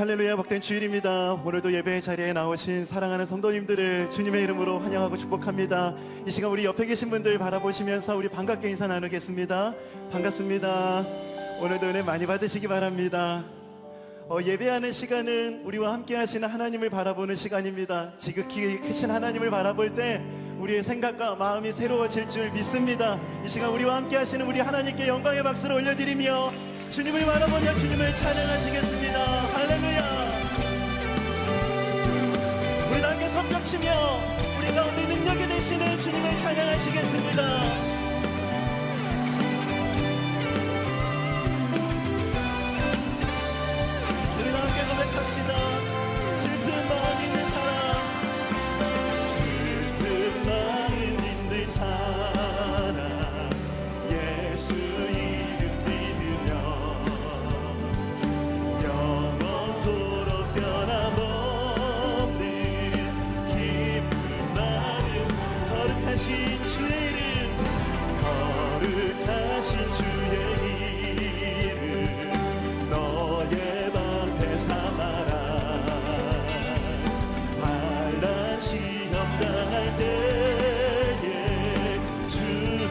할렐루야, 복된 주일입니다. 오늘도 예배의 자리에 나오신 사랑하는 성도님들을 주님의 이름으로 환영하고 축복합니다. 이 시간 우리 옆에 계신 분들 바라보시면서 우리 반갑게 인사 나누겠습니다. 반갑습니다. 오늘도 은혜 많이 받으시기 바랍니다. 예배하는 시간은 우리와 함께 하시는 하나님을 바라보는 시간입니다. 지극히 크신 하나님을 바라볼 때 우리의 생각과 마음이 새로워질 줄 믿습니다. 이 시간 우리와 함께 하시는 우리 하나님께 영광의 박수를 올려드리며 주님을 바라보며 주님을 찬양하시겠습니다. 할렐루야. 우리 함께 손뼉치며 우리 가운데 능력이 되시는 주님을 찬양하시겠습니다. 우리 함께 고백합시다. 슬픈 마음 있는 사람, 슬픈 마음 있는 사람, 예수 이름 믿으며 영원토록 변함없는 기쁜 마음, 거룩하신 주의 이름, 거룩하신 주의 이름 너의 방패 삼아라. 환난 시험 당할 때에 주의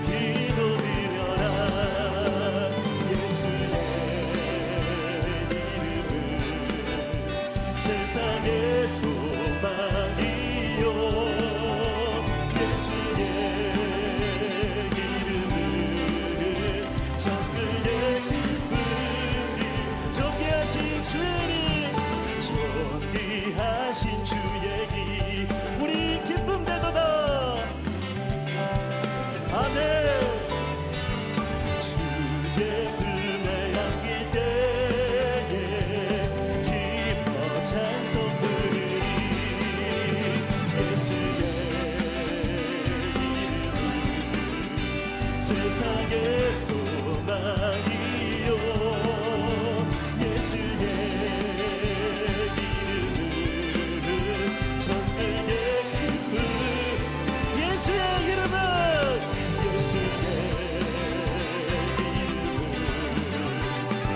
기도 드려라. 예수의 이름은 세상의 소망이요, 예수의 이름은 정의의 기쁨이, 존귀하신 주님, 존귀하신 주의 이 우리 기쁨 되도다. 아멘. 주의 품에 안길 때에 기뻐 찬송 부르리. 예수의 이름은 세상의 소망이요, 예수의 이름은 정의의 기쁨. 예수의 이름은, 예수의 이름은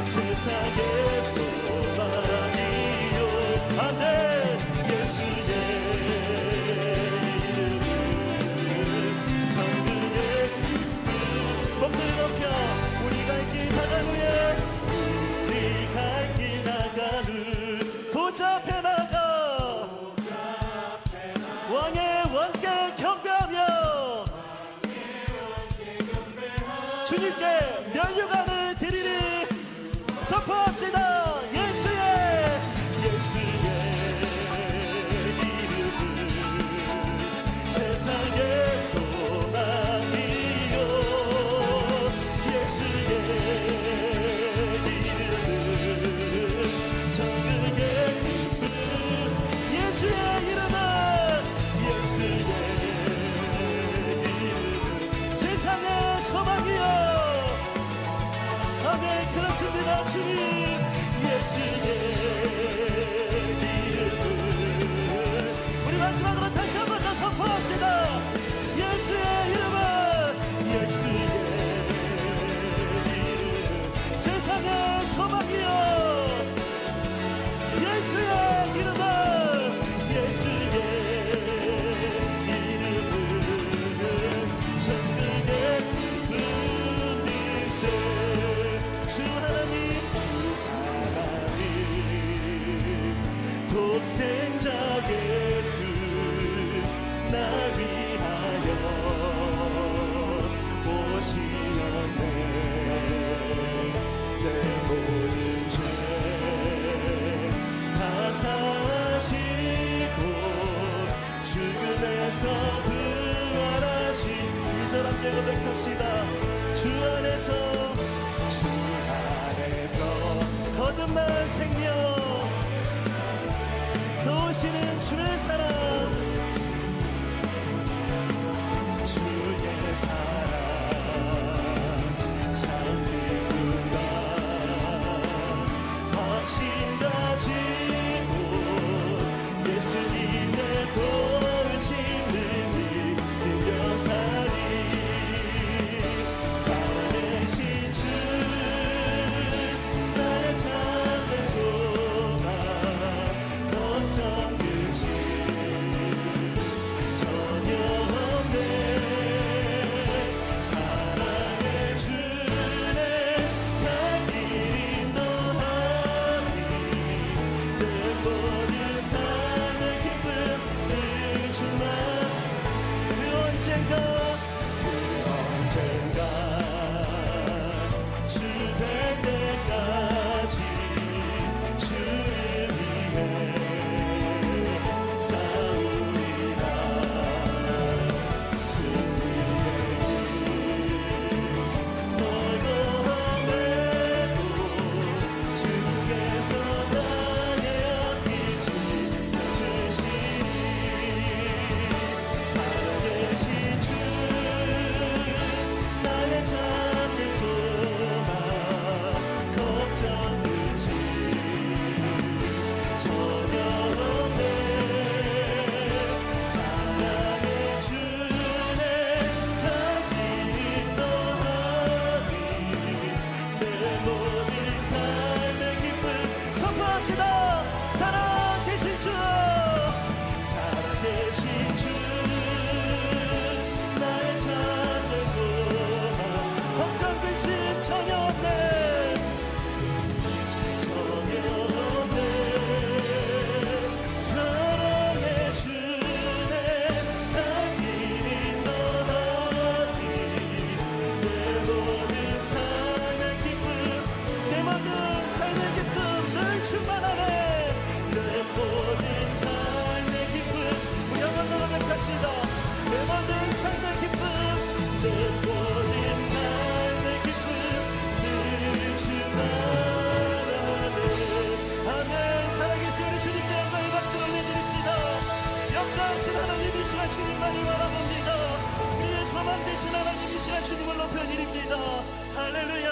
세상의 소망이요. 아멘. 예수의 이름은 정의의 기쁨. 목소리 높여 우리 갈 길 나간 후에, 우리 갈 길 나간 후 보좌 앞에 나가 왕의 왕께 경배하며 주님께 면류관을 드리리. 선포합시다. 예수의 이름은 세상의 소망이요, 예수의 이름은 정의의 기쁨. 예수의 이름은, 예수의 이름은 세상의 소망이요. 아멘. 그렇습니다. 주님, 예수의 이름은, 우리 마지막으로 다시 한 번 더 선포합시다. 예수의 이름은, 예수의 이름은 세상의 소망이요, 예수의 이름은, 예수의 이름은 정의의 기쁨일세. 주 하나님, 주 하나님, 독생자 예수 날 위하여 오시었네. 내 모든 죄 다 사시고 죽음에서 부활하신, 이절 함께 고백합시다. 주 안에서, 주 안에서 거듭난 생명, 도우시는 주의 사랑, 주의 사랑 참 기쁘다. 확신 가지고 예수님의 도우심을 믿으며 살리. 살아계신 주 나의 참된 소망, 주님만을 바라봅니다. 우리의 소망 되신 하나님, 이 시간 주님을 높여드립니다. 할렐루야.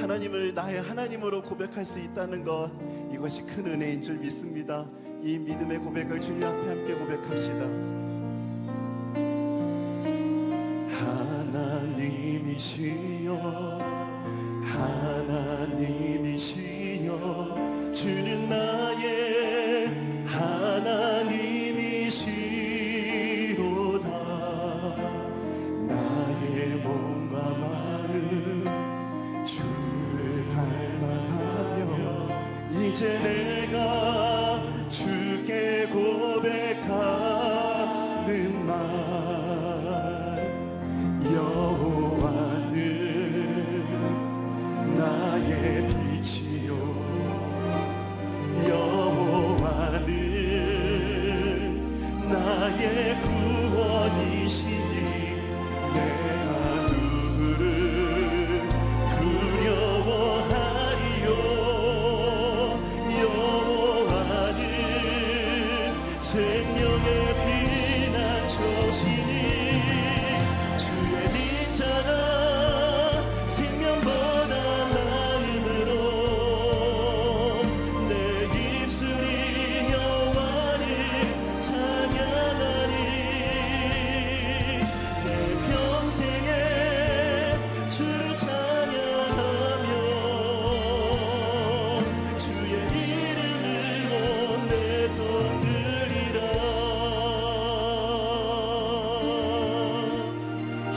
하나님을 나의 하나님으로 고백할 수 있다는 것, 이것이 큰 은혜인 줄 믿습니다. 이 믿음의 고백을 주님 앞에 함께 고백합시다. 하나님이시여, 하나님이시여, 주는 나의 하나님이시로다. 나의 몸과 마음 주를 갈망하며 이제 내가 주께 고백하는 말, 여호와는 나의 빛이요, 여호와는 나의 구원이시니 내가 누구를 두려워하리요. 여호와는 생명의 피난처시니 주의 빈자가 생명보다 나음으로 내 입술이 여호와를 찬양하리. 내 평생에 주를 찬양하며 주의 이름으로 내 손 들이라.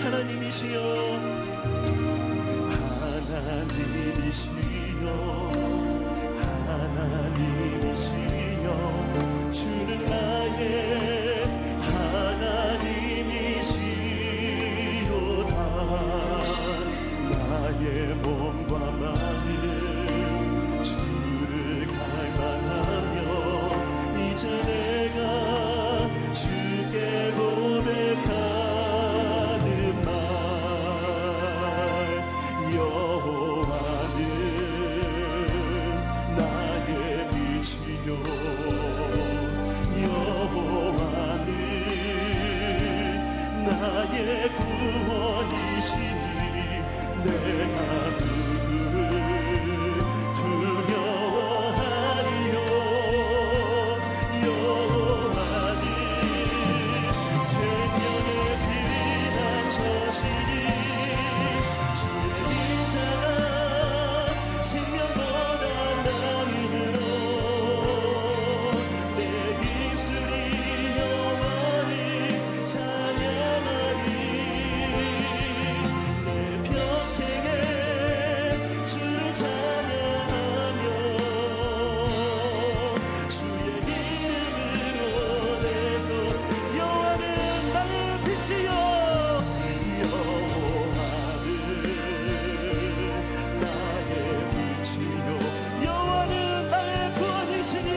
하나님이시여, 하나님이시여, 하나님이시여, 주는 나의 하나님이시로다. 나의 몸과 마음 주를 갈망하며 이제 내가 주께 고백하는 말, 여호와는 나의 빛이요, 여호와는 나의 구원이시니 내가 누구를 두려워하리요. 여호와는 생명의 피난처시니 주의 빈자가 생명보다 나음으로 내 입술이 여호와를 찬양하리. 내 평생에 주를 찬양하며 주의 이름으로 내 손, 여호와는 나의 빛이요, 여호와는 나의 빛이요, 여호와는 나의 구원이시니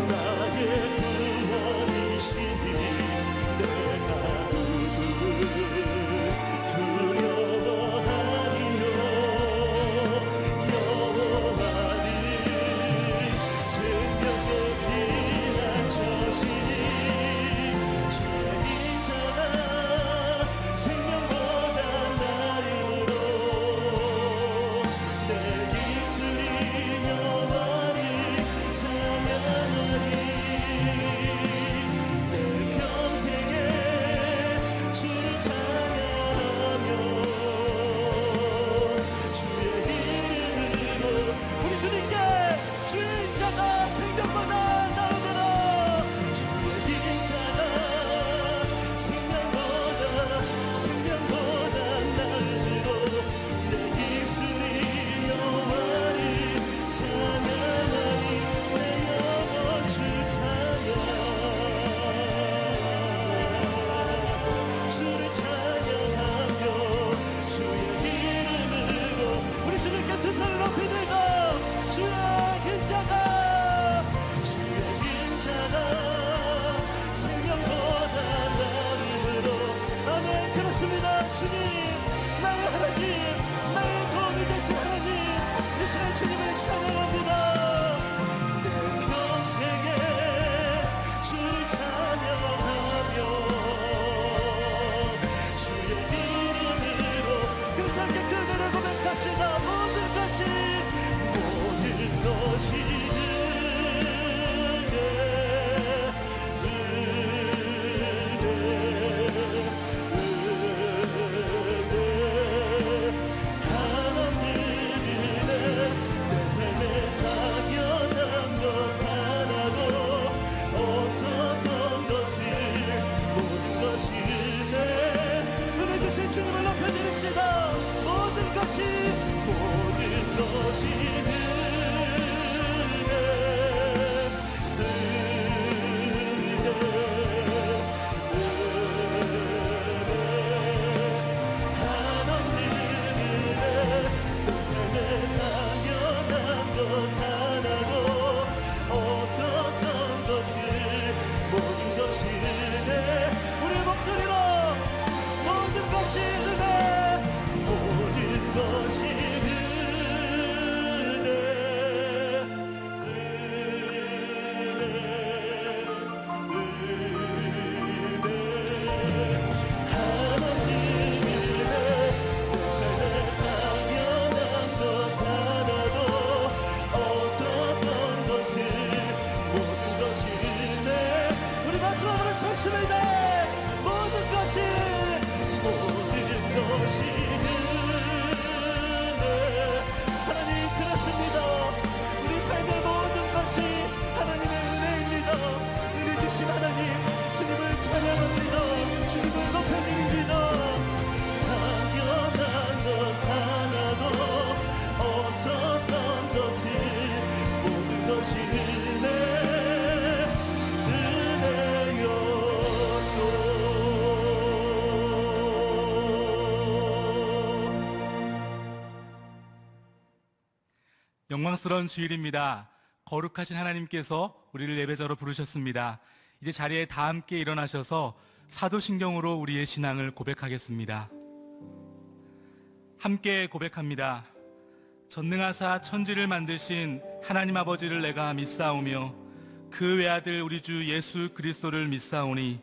나의 구원이시니 내가 누구를 두려워하리요. 여호와는 생명의 피난처시니 주의 빈자가 생명보다 나음으로 내 입술이 여호와를 찬양하리. 내 평생에 주를 찬양하며 주의 이름으로 우리 주님께 주의 인자가 생명보다 나음으로 주의 빈자가 생명보다 나음으로 내 입술이 여호와를 찬양하니 내 영혼 주 찬양, 주를 찬양하며 주의 이름으로 우리 주님께 두 손을 높이 들고 주의 빈자가 생명보다 나음으로. 아멘. 그렇습니다. 주님, 나의 하나님, 나의 도움이 되신 하나님, 이 시간 주님을 찬양합니다. 주님을 높여드립시다. 모든 것이 영광스러운 주일입니다. 거룩하신 하나님께서 우리를 예배자로 부르셨습니다. 이제 자리에 다 함께 일어나셔서 사도신경으로 우리의 신앙을 고백하겠습니다. 함께 고백합니다. 전능하사 천지를 만드신 하나님 아버지를 내가 믿사오며 그 외아들 우리 주 예수 그리스도를 믿사오니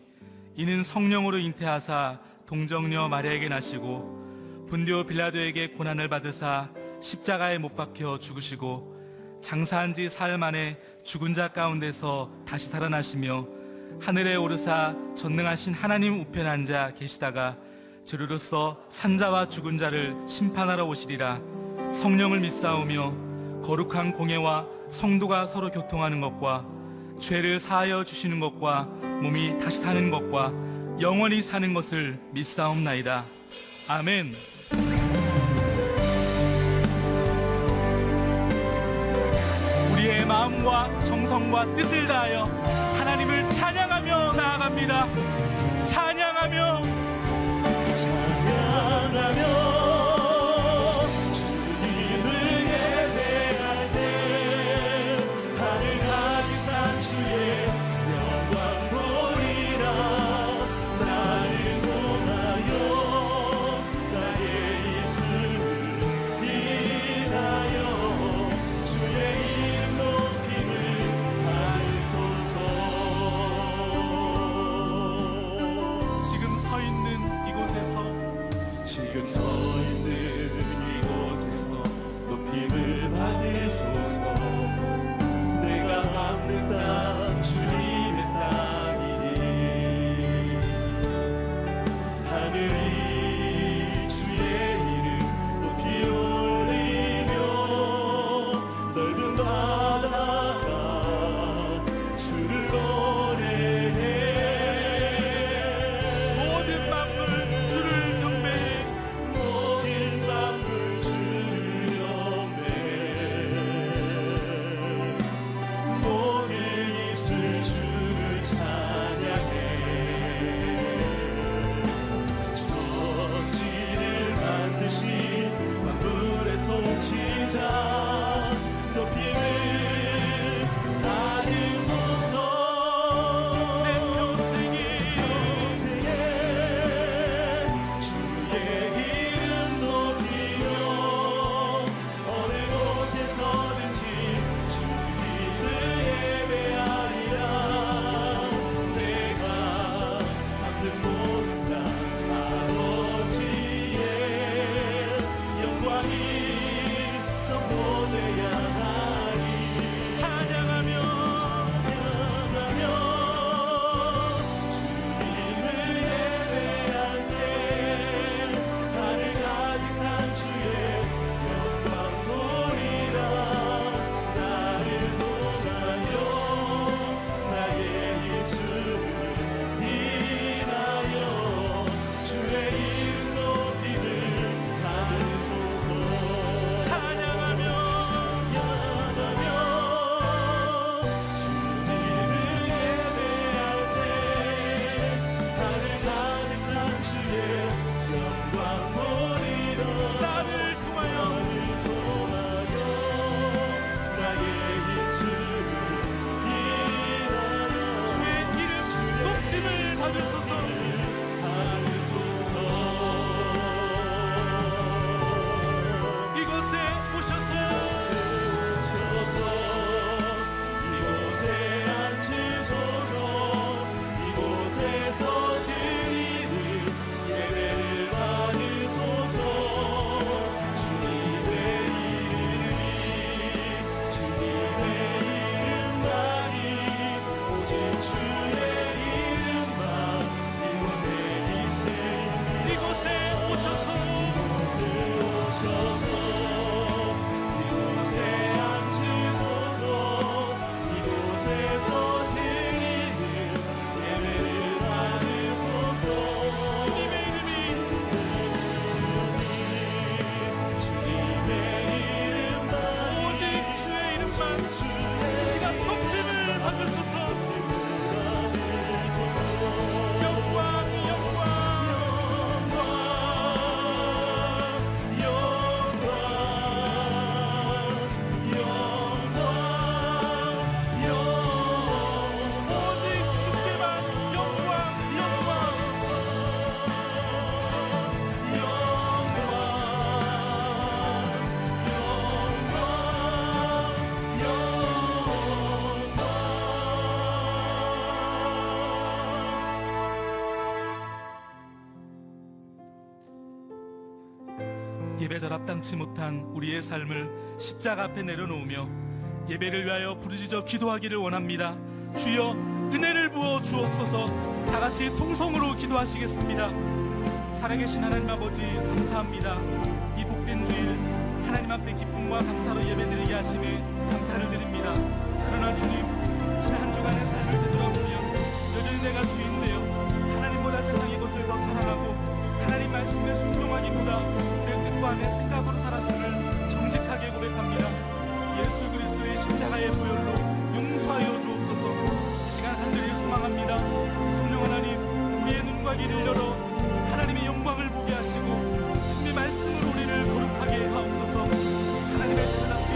이는 성령으로 잉태하사 동정녀 마리아에게 나시고 본디오 빌라도에게 고난을 받으사 십자가에 못 박혀 죽으시고 장사한 지 사흘 만에 죽은 자 가운데서 다시 살아나시며 하늘에 오르사 전능하신 하나님 우편에 앉아 계시다가 저리로서 산자와 죽은 자를 심판하러 오시리라. 성령을 믿사오며 거룩한 공예와 성도가 서로 교통하는 것과 죄를 사하여 주시는 것과 몸이 다시 사는 것과 영원히 사는 것을 믿사옵나이다. 아멘. 우리의 마음과 정성과 뜻을 다하여 하나님을 찬양하며 나아갑니다. 찬양하며 주님을 예배할 때 하늘 가득한 주의 영광 보리라. 나를 통하여 나의 입술을 인하여 주의 이름 높임을 받으소서. 지금 서 있는 이곳에서 높임을 받으소서. 내가 밟는 땅 주님의 땅이니 하늘이 주의 이름 높이 올리며 넓은 바다가 주를 노래해. 모든 만물 주를 경배해. 모든 예배절 합당치 못한 우리의 삶을 십자가 앞에 내려놓으며 예배를 위하여 부르짖어 기도하기를 원합니다. 주여 은혜를 부어 주옵소서. 다 같이 통성으로 기도하시겠습니다. 살아계신 하나님 아버지 감사합니다. 이 복된 주일 하나님 앞에 기쁨과 감사로 예배드리게 하심에 감사를 드립니다. 그러나 주님, 지난 한 주간의 삶을 되돌아보면 여전히 내가 주인되어 하나님보다 세상의 것을 더 사랑하고 하나님 말씀에 순종하기보다 내 뜻과 내 생각으로 살았음을 정직하게 고백합니다. 예수 그리스도의 십자가의 보혈로 용서하여 주옵소서. 이 시간 간절히 소망합니다. 성령 하나님, 우리의 눈과 귀를 열어 하나님의 영광을 보게 하시고 주님의 말씀으로 우리를 거룩하게 하옵소서. 하나님의 뜻 앞에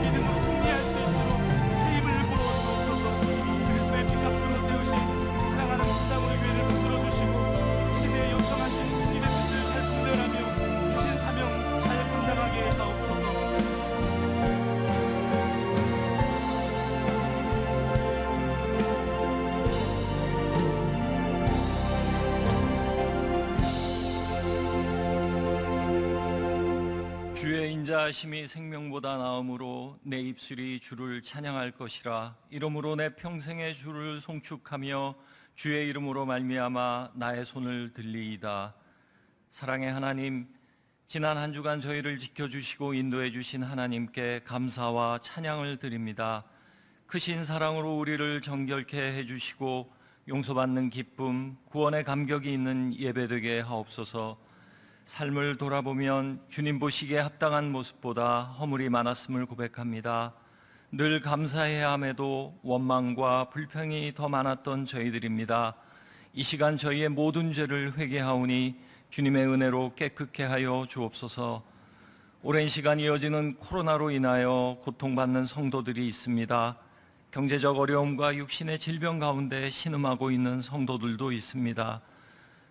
믿음으로 승리할 수 있도록 새 힘을 부어 주옵소서. 그리스도의 피값으로 세우신 사랑하는 사랑으로 교회를 붙들어 주시고 시대에 요청하신 주님의 뜻을 잘 분별하며 주신 사명 잘 감당하게 하옵소서. 주의 인자하심이 생명보다 나음으로 내 입술이 주를 찬양할 것이라. 이러므로 내 평생의 주를 송축하며 주의 이름으로 말미암아 나의 손을 들리이다. 사랑의 하나님, 지난 한 주간 저희를 지켜주시고 인도해 주신 하나님께 감사와 찬양을 드립니다. 크신 사랑으로 우리를 정결케 해주시고 용서받는 기쁨, 구원의 감격이 있는 예배되게 하옵소서. 삶을 돌아보면 주님 보시기에 합당한 모습보다 허물이 많았음을 고백합니다. 늘 감사해야 함에도 원망과 불평이 더 많았던 저희들입니다. 이 시간 저희의 모든 죄를 회개하오니 주님의 은혜로 깨끗게 하여 주옵소서. 오랜 시간 이어지는 코로나로 인하여 고통받는 성도들이 있습니다. 경제적 어려움과 육신의 질병 가운데 신음하고 있는 성도들도 있습니다.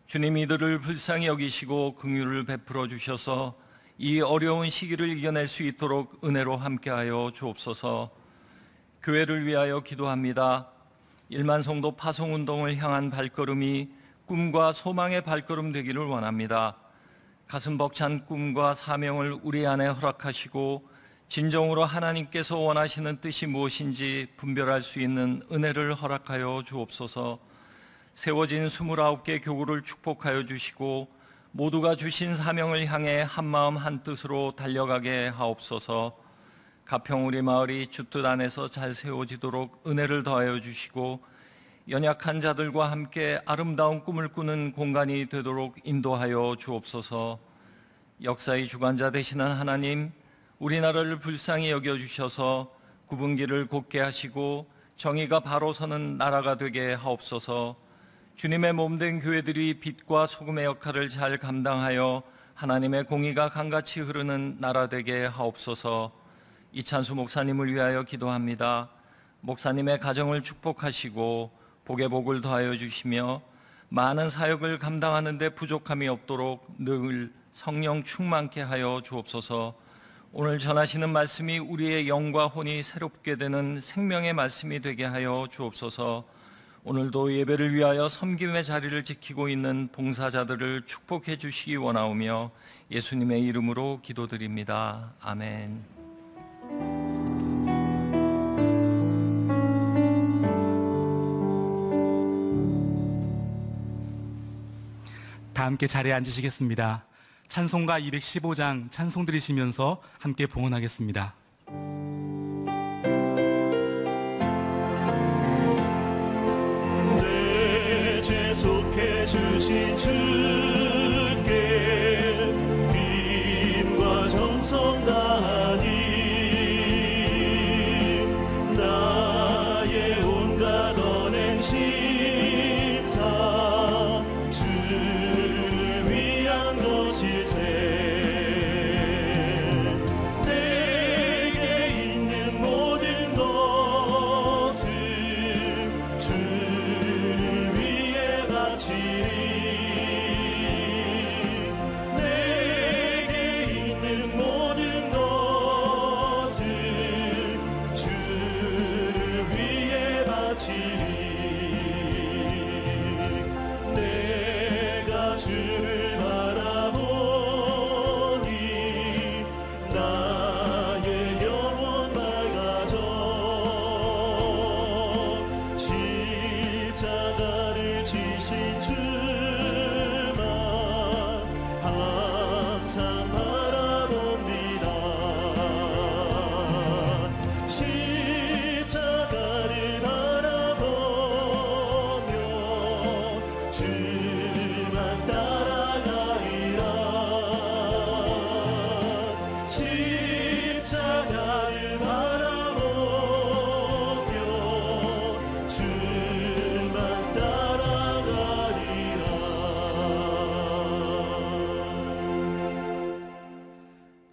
주님, 이들을 불쌍히 여기시고 긍휼을 베풀어 주셔서 이 어려운 시기를 이겨낼 수 있도록 은혜로 함께하여 주옵소서. 교회를 위하여 기도합니다. 1만 성도 파송운동을 향한 발걸음이 꿈과 소망의 발걸음 되기를 원합니다. 가슴 벅찬 꿈과 사명을 우리 안에 허락하시고 진정으로 하나님께서 원하시는 뜻이 무엇인지 분별할 수 있는 은혜를 허락하여 주옵소서. 세워진 29개 교구를 축복하여 주시고 모두가 주신 사명을 향해 한마음 한뜻으로 달려가게 하옵소서. 가평 우리 마을이 주뜻 안에서 잘 세워지도록 은혜를 더하여 주시고 연약한 자들과 함께 아름다운 꿈을 꾸는 공간이 되도록 인도하여 주옵소서. 역사의 주관자 되시는 하나님, 우리나라를 불쌍히 여겨주셔서 구분기를 곧게 하시고 정의가 바로 서는 나라가 되게 하옵소서. 주님의 몸된 교회들이 빛과 소금의 역할을 잘 감당하여 하나님의 공의가 강같이 흐르는 나라 되게 하옵소서. 이찬수 목사님을 위하여 기도합니다. 목사님의 가정을 축복하시고 복의 복을 더하여 주시며 많은 사역을 감당하는 데 부족함이 없도록 늘 성령 충만케 하여 주옵소서. 오늘 전하시는 말씀이 우리의 영과 혼이 새롭게 되는 생명의 말씀이 되게 하여 주옵소서. 오늘도 예배를 위하여 섬김의 자리를 지키고 있는 봉사자들을 축복해 주시기 원하오며 예수님의 이름으로 기도드립니다. 아멘. 다 함께 자리에 앉으시겠습니다. 찬송가 215장 찬송 드리시면서 함께 봉헌하겠습니다. 내 죄 속해 주신 주께 힘과 정성 다하니 나의 온갖 언행 심사 주를 위한 것일세. 내게 있는 모든 것을 주를 위해 바치리. 내게 있는 모든 것을 주를 위해 바치리. 내가 주를 바라보니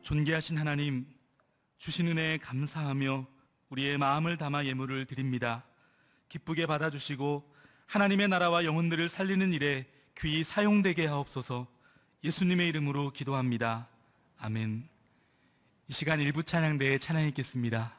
존귀하신 하나님, 주신 은혜에 감사하며 우리의 마음을 담아 예물을 드립니다. 기쁘게 받아주시고 하나님의 나라와 영혼들을 살리는 일에 귀히 사용되게 하옵소서. 예수님의 이름으로 기도합니다. 아멘. 이 시간 일부 찬양대에 찬양이 있겠습니다.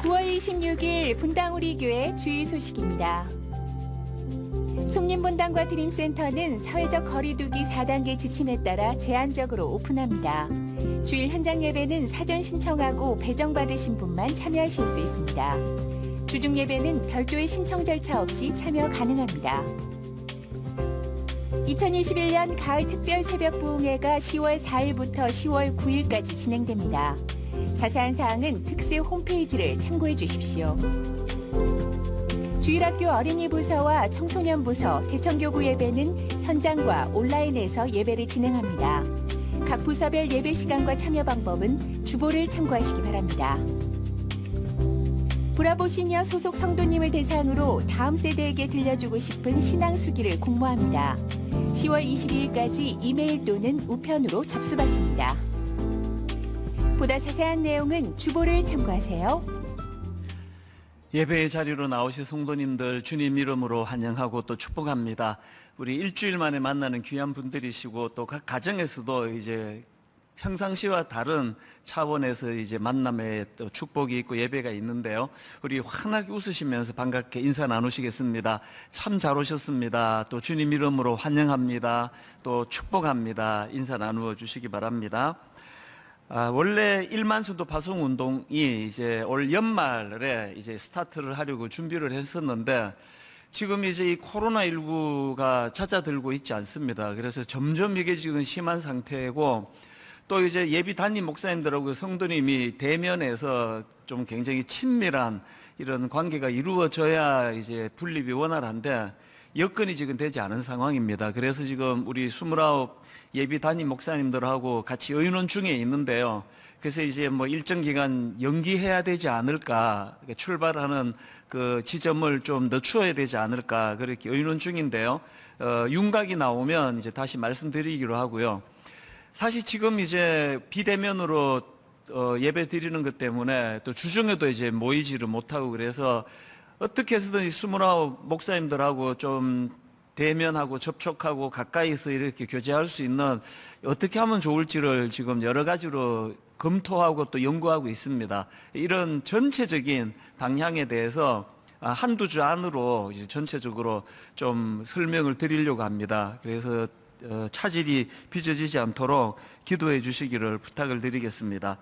(9월 26일) 분당우리교회 주일 소식입니다. 송림분당과 드림센터는 사회적 거리두기 4단계 지침에 따라 제한적으로 오픈합니다. 주일 현장 예배는 사전 신청하고 배정받으신 분만 참여하실 수 있습니다. 주중 예배는 별도의 신청 절차 없이 참여 가능합니다. 2021년 가을 특별 새벽 부흥회가 10월 4일부터 10월 9일까지 진행됩니다. 자세한 사항은 특세 홈페이지를 참고해 주십시오. 주일학교 어린이 부서와 청소년 부서, 대청교구 예배는 현장과 온라인에서 예배를 진행합니다. 각 부서별 예배 시간과 참여 방법은 주보를 참고하시기 바랍니다. 브라보 시니어 소속 성도님을 대상으로 다음 세대에게 들려주고 싶은 신앙 수기를 공모합니다. 10월 22일까지 이메일 또는 우편으로 접수받습니다. 보다 자세한 내용은 주보를 참고하세요. 예배의 자리로 나오신 성도님들 주님 이름으로 환영하고 또 축복합니다. 우리 일주일 만에 만나는 귀한 분들이시고 또 각 가정에서도 이제 평상시와 다른 차원에서 이제 만남의 또 축복이 있고 예배가 있는데요. 우리 환하게 웃으시면서 반갑게 인사 나누시겠습니다. 참 잘 오셨습니다. 또 주님 이름으로 환영합니다. 또 축복합니다. 인사 나누어 주시기 바랍니다. 원래 1만 순도 파송 운동이 이제 올 연말에 이제 스타트를 하려고 준비를 했었는데 지금 이제 이 코로나19가 잦아들고 있지 않습니다. 그래서 점점 이게 지금 심한 상태고 또 이제 예비 담임 목사님들하고 성도님이 대면해서 좀 굉장히 친밀한 이런 관계가 이루어져야 이제 분립이 원활한데 여건이 지금 되지 않은 상황입니다. 그래서 지금 우리 29 예비 담임 목사님들하고 같이 의논 중에 있는데요. 그래서 이제 뭐 일정 기간 연기해야 되지 않을까, 출발하는 그 지점을 좀 늦춰야 되지 않을까 그렇게 의논 중인데요. 윤곽이 나오면 이제 다시 말씀드리기로 하고요. 사실 지금 이제 비대면으로 예배 드리는 것 때문에 또 주중에도 이제 모이지를 못하고 그래서 어떻게 해서든 29 목사님들하고 좀 대면하고 접촉하고 가까이서 이렇게 교제할 수 있는 어떻게 하면 좋을지를 지금 여러 가지로 검토하고 또 연구하고 있습니다. 이런 전체적인 방향에 대해서 한두 주 안으로 이제 전체적으로 좀 설명을 드리려고 합니다. 그래서 차질이 빚어지지 않도록 기도해 주시기를 부탁을 드리겠습니다.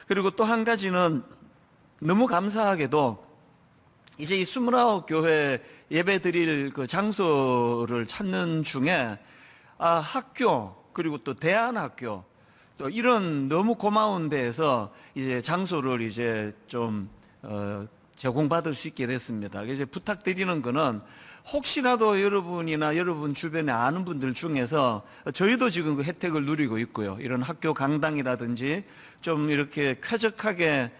그리고 또 한 가지는 너무 감사하게도 이제 이 29교회 예배 드릴 그 장소를 찾는 중에 학교 그리고 또 대안학교 또 이런 너무 고마운 데에서 이제 장소를 이제 좀 제공받을 수 있게 됐습니다. 그래서 부탁드리는 거는 혹시라도 여러분이나 여러분 주변에 아는 분들 중에서 저희도 지금 그 혜택을 누리고 있고요. 이런 학교 강당이라든지 좀 이렇게 쾌적하게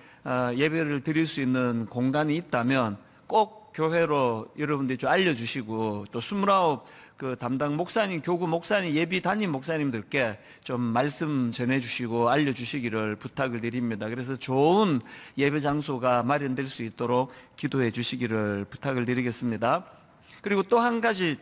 예배를 드릴 수 있는 공간이 있다면 꼭 교회로 여러분들이 좀 알려주시고 또 29 그 담당 목사님, 교구 목사님, 예비 담임 목사님들께 좀 말씀 전해주시고 알려주시기를 부탁을 드립니다. 그래서 좋은 예배 장소가 마련될 수 있도록 기도해 주시기를 부탁을 드리겠습니다. 그리고 또 한 가지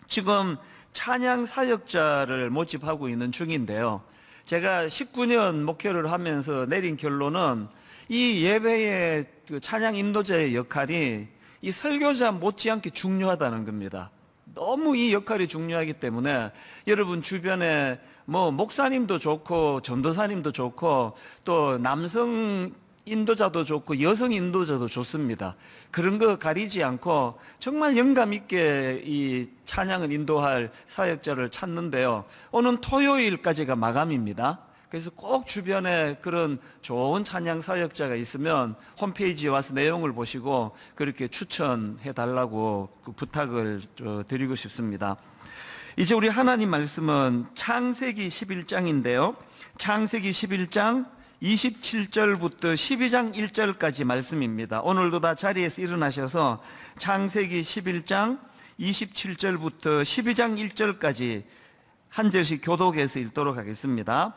지금 찬양 사역자를 모집하고 있는 중인데요. 제가 19년 목회를 하면서 내린 결론은 이 예배의 그 찬양 인도자의 역할이 이 설교자 못지않게 중요하다는 겁니다. 너무 이 역할이 중요하기 때문에 여러분 주변에 뭐 목사님도 좋고 전도사님도 좋고 또 남성 인도자도 좋고 여성 인도자도 좋습니다. 그런 거 가리지 않고 정말 영감 있게 이 찬양을 인도할 사역자를 찾는데요. 오는 토요일까지가 마감입니다. 그래서 꼭 주변에 그런 좋은 찬양 사역자가 있으면 홈페이지에 와서 내용을 보시고 그렇게 추천해 달라고 부탁을 드리고 싶습니다. 이제 우리 하나님 말씀은 창세기 11장인데요. 창세기 11장 27절부터 12장 1절까지 말씀입니다. 오늘도 다 자리에서 일어나셔서 창세기 11장 27절부터 12장 1절까지 한 절씩 교독해서 읽도록 하겠습니다.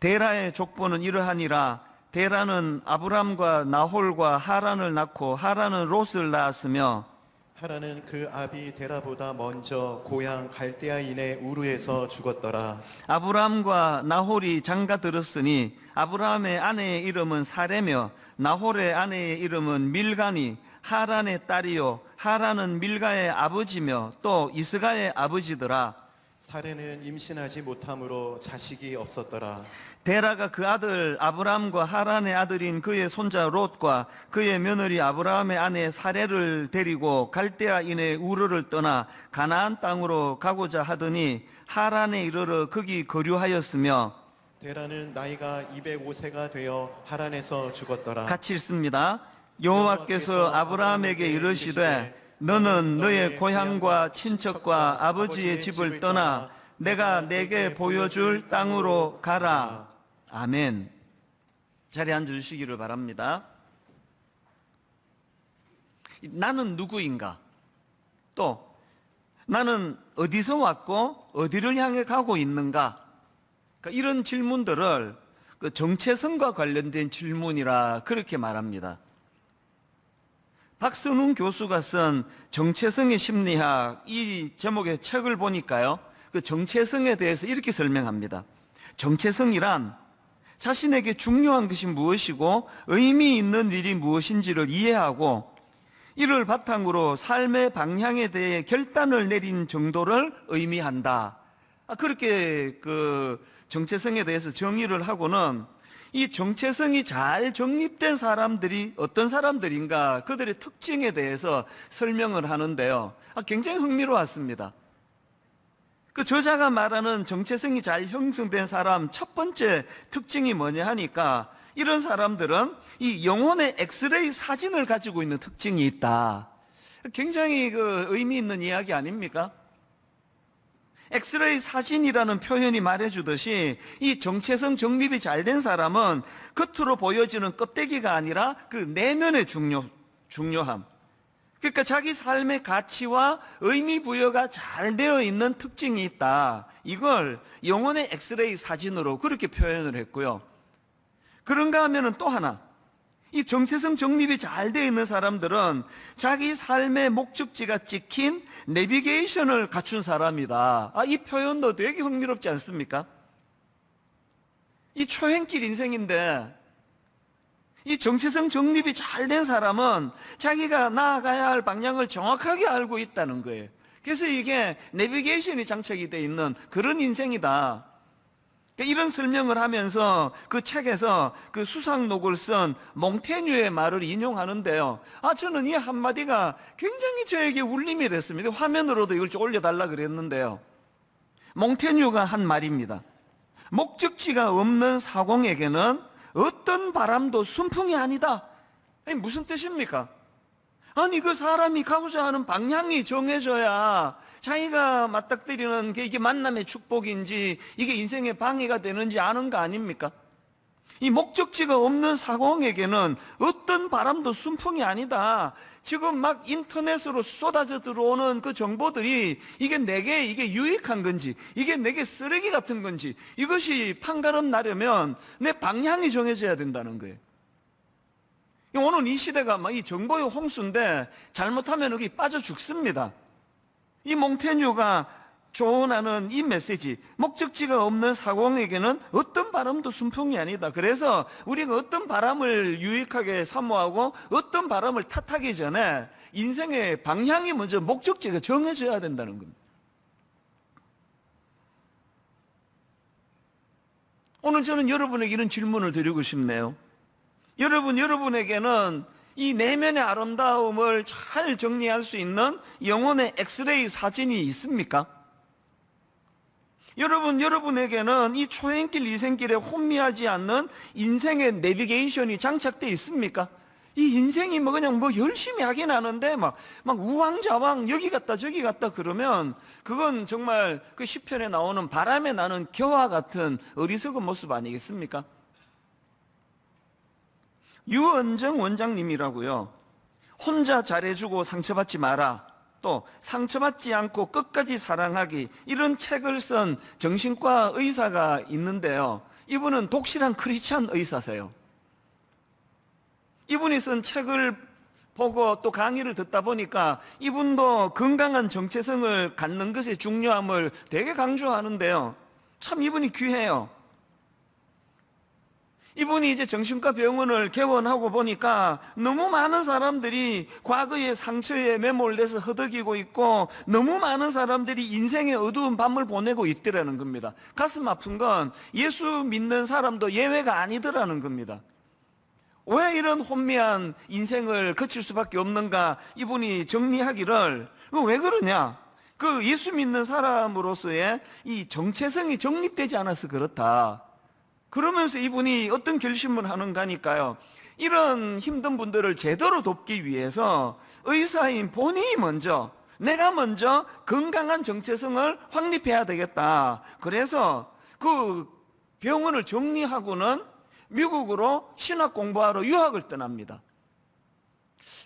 데라의 족보는 이러하니라. 데라는 아브람과 나홀과 하란을 낳고 하란은 롯을 낳았으며 하란은 그 아비 데라보다 먼저 고향 갈대아인의 우르에서 죽었더라. 아브람과 나홀이 장가 들었으니 아브람의 아내의 이름은 사레며 나홀의 아내의 이름은 밀가니 하란의 딸이요 하란은 밀가의 아버지며 또 이스가의 아버지더라. 사례는 임신하지 못함으로 자식이 없었더라. 데라가 그 아들 아브라함과 하란의 아들인 그의 손자 롯과 그의 며느리 아브라함의 아내 사레를 데리고 갈대아인의 우르를 떠나 가나안 땅으로 가고자 하더니 하란에 이르러 거기 거류하였으며. 데라는 나이가 205세가 되어 하란에서 죽었더라. 같이 읽습니다. 여호와께서 아브라함에게 이르시되 너는 너의 고향과 친척과 아버지의 집을 떠나 내가 내게 보여줄 땅으로 가라. 아멘. 자리에 앉으시기를 바랍니다. 나는 누구인가? 또 나는 어디서 왔고 어디를 향해 가고 있는가? 그러니까 이런 질문들을 그 정체성과 관련된 질문이라 그렇게 말합니다. 박선웅 교수가 쓴 정체성의 심리학 이 제목의 책을 보니까요, 그 정체성에 대해서 이렇게 설명합니다. 정체성이란 자신에게 중요한 것이 무엇이고 의미 있는 일이 무엇인지를 이해하고 이를 바탕으로 삶의 방향에 대해 결단을 내린 정도를 의미한다. 그렇게 그 정체성에 대해서 정의를 하고는 이 정체성이 잘 정립된 사람들이 어떤 사람들인가, 그들의 특징에 대해서 설명을 하는데요. 굉장히 흥미로웠습니다. 그 저자가 말하는 정체성이 잘 형성된 사람 첫 번째 특징이 뭐냐 하니까, 이런 사람들은 이 영혼의 엑스레이 사진을 가지고 있는 특징이 있다. 굉장히 그 의미 있는 이야기 아닙니까? 엑스레이 사진이라는 표현이 말해주듯이 이 정체성 정립이 잘 된 사람은 겉으로 보여지는 껍데기가 아니라 그 내면의 중요함. 그러니까 자기 삶의 가치와 의미 부여가 잘 되어 있는 특징이 있다. 이걸 영혼의 엑스레이 사진으로 그렇게 표현을 했고요. 그런가 하면은 또 하나, 이 정체성 정립이 잘 되어 있는 사람들은 자기 삶의 목적지가 찍힌 내비게이션을 갖춘 사람이다. 이 표현도 되게 흥미롭지 않습니까? 이 초행길 인생인데 이 정체성 정립이 잘 된 사람은 자기가 나아가야 할 방향을 정확하게 알고 있다는 거예요. 그래서 이게 내비게이션이 장착이 되어 있는 그런 인생이다. 이런 설명을 하면서 그 책에서 그 수상록을 쓴 몽테뉴의 말을 인용하는데요. 저는 이 한마디가 굉장히 저에게 울림이 됐습니다. 화면으로도 이걸 좀 올려달라 그랬는데요. 몽테뉴가 한 말입니다. 목적지가 없는 사공에게는 어떤 바람도 순풍이 아니다. 아니, 무슨 뜻입니까? 아니, 그 사람이 가고자 하는 방향이 정해져야 자기가 맞닥뜨리는 게 이게 만남의 축복인지 이게 인생의 방해가 되는지 아는 거 아닙니까? 이 목적지가 없는 사공에게는 어떤 바람도 순풍이 아니다. 지금 막 인터넷으로 쏟아져 들어오는 그 정보들이 이게 내게 이게 유익한 건지 이게 내게 쓰레기 같은 건지 이것이 판가름 나려면 내 방향이 정해져야 된다는 거예요. 오늘 이 시대가 막 이 정보의 홍수인데 잘못하면 여기 빠져 죽습니다. 이 몽테뉴가 조언하는 이 메시지, 목적지가 없는 사공에게는 어떤 바람도 순풍이 아니다. 그래서 우리가 어떤 바람을 유익하게 사모하고 어떤 바람을 탓하기 전에 인생의 방향이 먼저 목적지가 정해져야 된다는 겁니다. 오늘 저는 여러분에게 이런 질문을 드리고 싶네요. 여러분에게는 이 내면의 아름다움을 잘 정리할 수 있는 영혼의 엑스레이 사진이 있습니까? 여러분에게는 이 초행길 이생길에 혼미하지 않는 인생의 내비게이션이 장착되어 있습니까? 이 인생이 그냥 열심히 하긴 하는데 막 우왕좌왕 여기 갔다 저기 갔다 그러면 그건 정말 그 시편에 나오는 바람에 나는 겨와 같은 어리석은 모습 아니겠습니까? 유언정 원장님이라고요. 혼자 잘해주고 상처받지 마라. 또 상처받지 않고 끝까지 사랑하기, 이런 책을 쓴 정신과 의사가 있는데요. 이분은 독실한 크리스찬 의사세요. 이분이 쓴 책을 보고 또 강의를 듣다 보니까 이분도 건강한 정체성을 갖는 것의 중요함을 되게 강조하는데요. 참 이분이 귀해요. 이분이 이제 정신과 병원을 개원하고 보니까 너무 많은 사람들이 과거의 상처에 매몰돼서 허덕이고 있고 너무 많은 사람들이 인생의 어두운 밤을 보내고 있더라는 겁니다. 가슴 아픈 건 예수 믿는 사람도 예외가 아니더라는 겁니다. 왜 이런 혼미한 인생을 거칠 수밖에 없는가 이분이 정리하기를 왜 그러냐, 그 예수 믿는 사람으로서의 이 정체성이 정립되지 않아서 그렇다. 그러면서 이분이 어떤 결심을 하는가니까요, 이런 힘든 분들을 제대로 돕기 위해서 의사인 본인이 먼저, 내가 먼저 건강한 정체성을 확립해야 되겠다. 그래서 그 병원을 정리하고는 미국으로 신학 공부하러 유학을 떠납니다.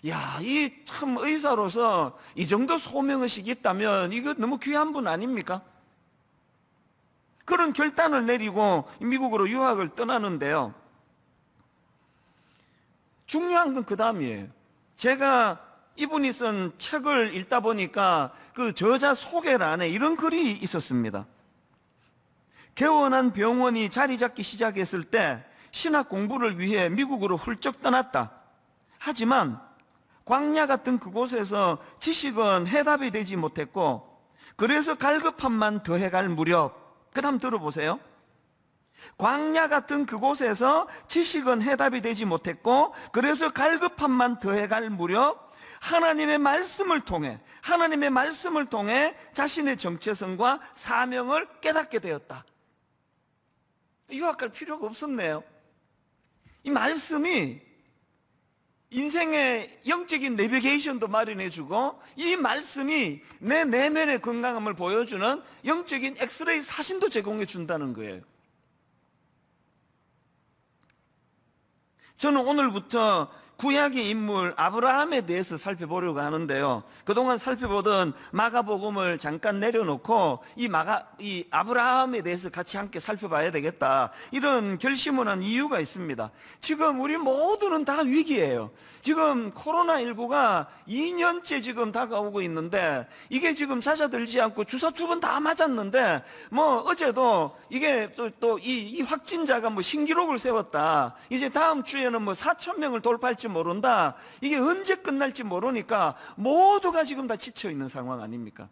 야, 이 참 의사로서 이 정도 소명의식이 있다면 이거 너무 귀한 분 아닙니까? 그런 결단을 내리고 미국으로 유학을 떠나는데요. 중요한 건 그 다음이에요. 제가 이분이 쓴 책을 읽다 보니까 그 저자 소개란에 이런 글이 있었습니다. 개원한 병원이 자리 잡기 시작했을 때 신학 공부를 위해 미국으로 훌쩍 떠났다. 하지만 광야 같은 그곳에서 지식은 해답이 되지 못했고, 그래서 갈급함만 더해갈 무렵, 그 다음 들어보세요. 광야 같은 그곳에서 지식은 해답이 되지 못했고 그래서 갈급함만 더해갈 무렵 하나님의 말씀을 통해 자신의 정체성과 사명을 깨닫게 되었다. 유학 갈 필요가 없었네요. 이 말씀이 인생의 영적인 내비게이션도 마련해주고, 이 말씀이 내 내면의 건강함을 보여주는 영적인 엑스레이 사진도 제공해 준다는 거예요. 저는 오늘부터 구약의 인물 아브라함에 대해서 살펴보려고 하는데요. 그동안 살펴보던 마가복음을 잠깐 내려놓고 이 아브라함에 대해서 같이 함께 살펴봐야 되겠다, 이런 결심을 한 이유가 있습니다. 지금 우리 모두는 다 위기예요. 지금 코로나19가 2년째 지금 다가오고 있는데 이게 지금 잦아들지 않고 주사 2번 다 맞았는데 어제도 이게 또 이 확진자가 신기록을 세웠다. 이제 다음 주에는 4,000명을 돌파할지 모른다. 이게 언제 끝날지 모르니까 모두가 지금 다 지쳐 있는 상황 아닙니까?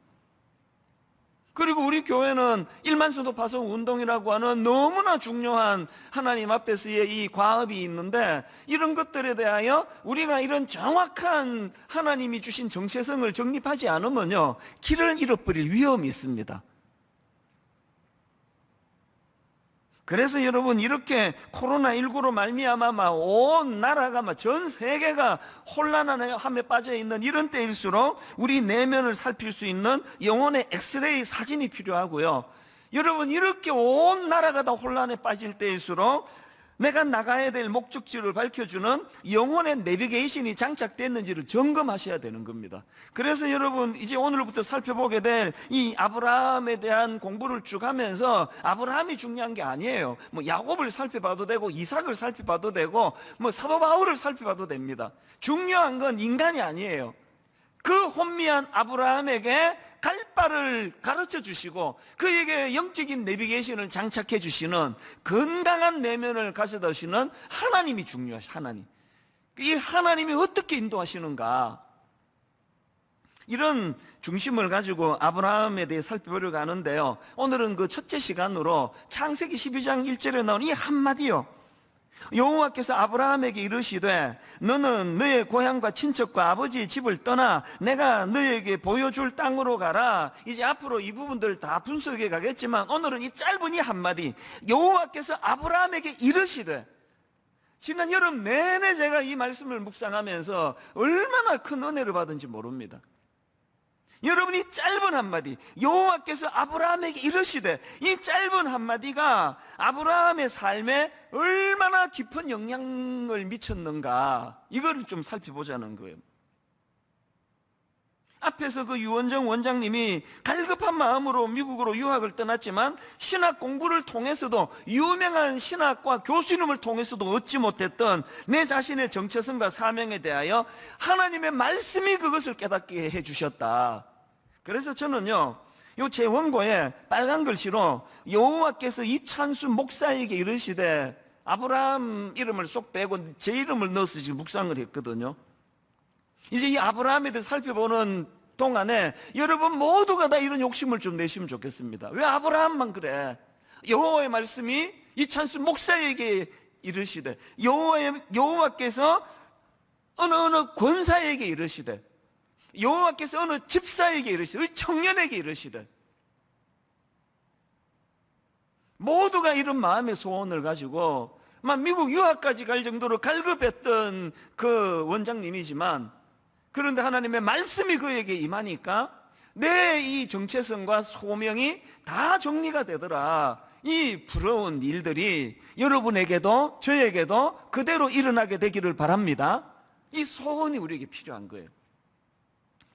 그리고 우리 교회는 1만 성도 파송 운동이라고 하는 너무나 중요한 하나님 앞에서의 이 과업이 있는데, 이런 것들에 대하여 우리가 이런 정확한 하나님이 주신 정체성을 정립하지 않으면요, 길을 잃어버릴 위험이 있습니다. 그래서 여러분, 이렇게 코로나19로 말미암아 온 나라가 전 세계가 혼란함에 빠져 있는 이런 때일수록 우리 내면을 살필 수 있는 영혼의 엑스레이 사진이 필요하고요. 여러분, 이렇게 온 나라가 다 혼란에 빠질 때일수록 내가 나가야 될 목적지를 밝혀주는 영혼의 내비게이션이 장착됐는지를 점검하셔야 되는 겁니다. 그래서 여러분, 이제 오늘부터 살펴보게 될 이 아브라함에 대한 공부를 쭉 하면서 아브라함이 중요한 게 아니에요. 야곱을 살펴봐도 되고 이삭을 살펴봐도 되고 사도 바울을 살펴봐도 됩니다. 중요한 건 인간이 아니에요. 그 혼미한 아브라함에게 갈 바를 가르쳐 주시고 그에게 영적인 내비게이션을 장착해 주시는 건강한 내면을 가져다 주시는 하나님이 중요하시죠. 하나님. 이 하나님이 어떻게 인도하시는가, 이런 중심을 가지고 아브라함에 대해 살펴보려고 하는데요. 오늘은 그 첫째 시간으로 창세기 12장 1절에 나온 이 한마디요. 여호와께서 아브라함에게 이르시되 너는 너의 고향과 친척과 아버지의 집을 떠나 내가 너에게 보여줄 땅으로 가라. 이제 앞으로 이 부분들 다 분석해 가겠지만 오늘은 이 짧은 이 한마디, 여호와께서 아브라함에게 이르시되, 지난 여름 내내 제가 이 말씀을 묵상하면서 얼마나 큰 은혜를 받은지 모릅니다. 여러분이 짧은 한마디, 여호와께서 아브라함에게 이르시되, 이 짧은 한마디가 아브라함의 삶에 얼마나 깊은 영향을 미쳤는가, 이걸 좀 살펴보자는 거예요. 앞에서 그 유원정 원장님이 갈급한 마음으로 미국으로 유학을 떠났지만 신학 공부를 통해서도, 유명한 신학과 교수님을 통해서도 얻지 못했던 내 자신의 정체성과 사명에 대하여 하나님의 말씀이 그것을 깨닫게 해주셨다. 그래서 저는요, 요 제 원고에 빨간 글씨로 여호와께서 이찬수 목사에게 이르시되 아브라함 이름을 쏙 빼고 제 이름을 넣어서 지금 묵상을 했거든요. 이제 이 아브라함에 대해 살펴보는 동안에 여러분 모두가 다 이런 욕심을 좀 내시면 좋겠습니다. 왜 아브라함만 그래? 여호와의 말씀이 이찬수 목사에게 이르시되, 여호와께서 어느 권사에게 이르시되, 여호와께서 어느 집사에게 이르시되, 어느 청년에게 이르시되, 모두가 이런 마음의 소원을 가지고 막 미국 유학까지 갈 정도로 갈급했던 그 원장님이지만, 그런데 하나님의 말씀이 그에게 임하니까 내 이 정체성과 소명이 다 정리가 되더라. 이 부러운 일들이 여러분에게도 저에게도 그대로 일어나게 되기를 바랍니다. 이 소원이 우리에게 필요한 거예요.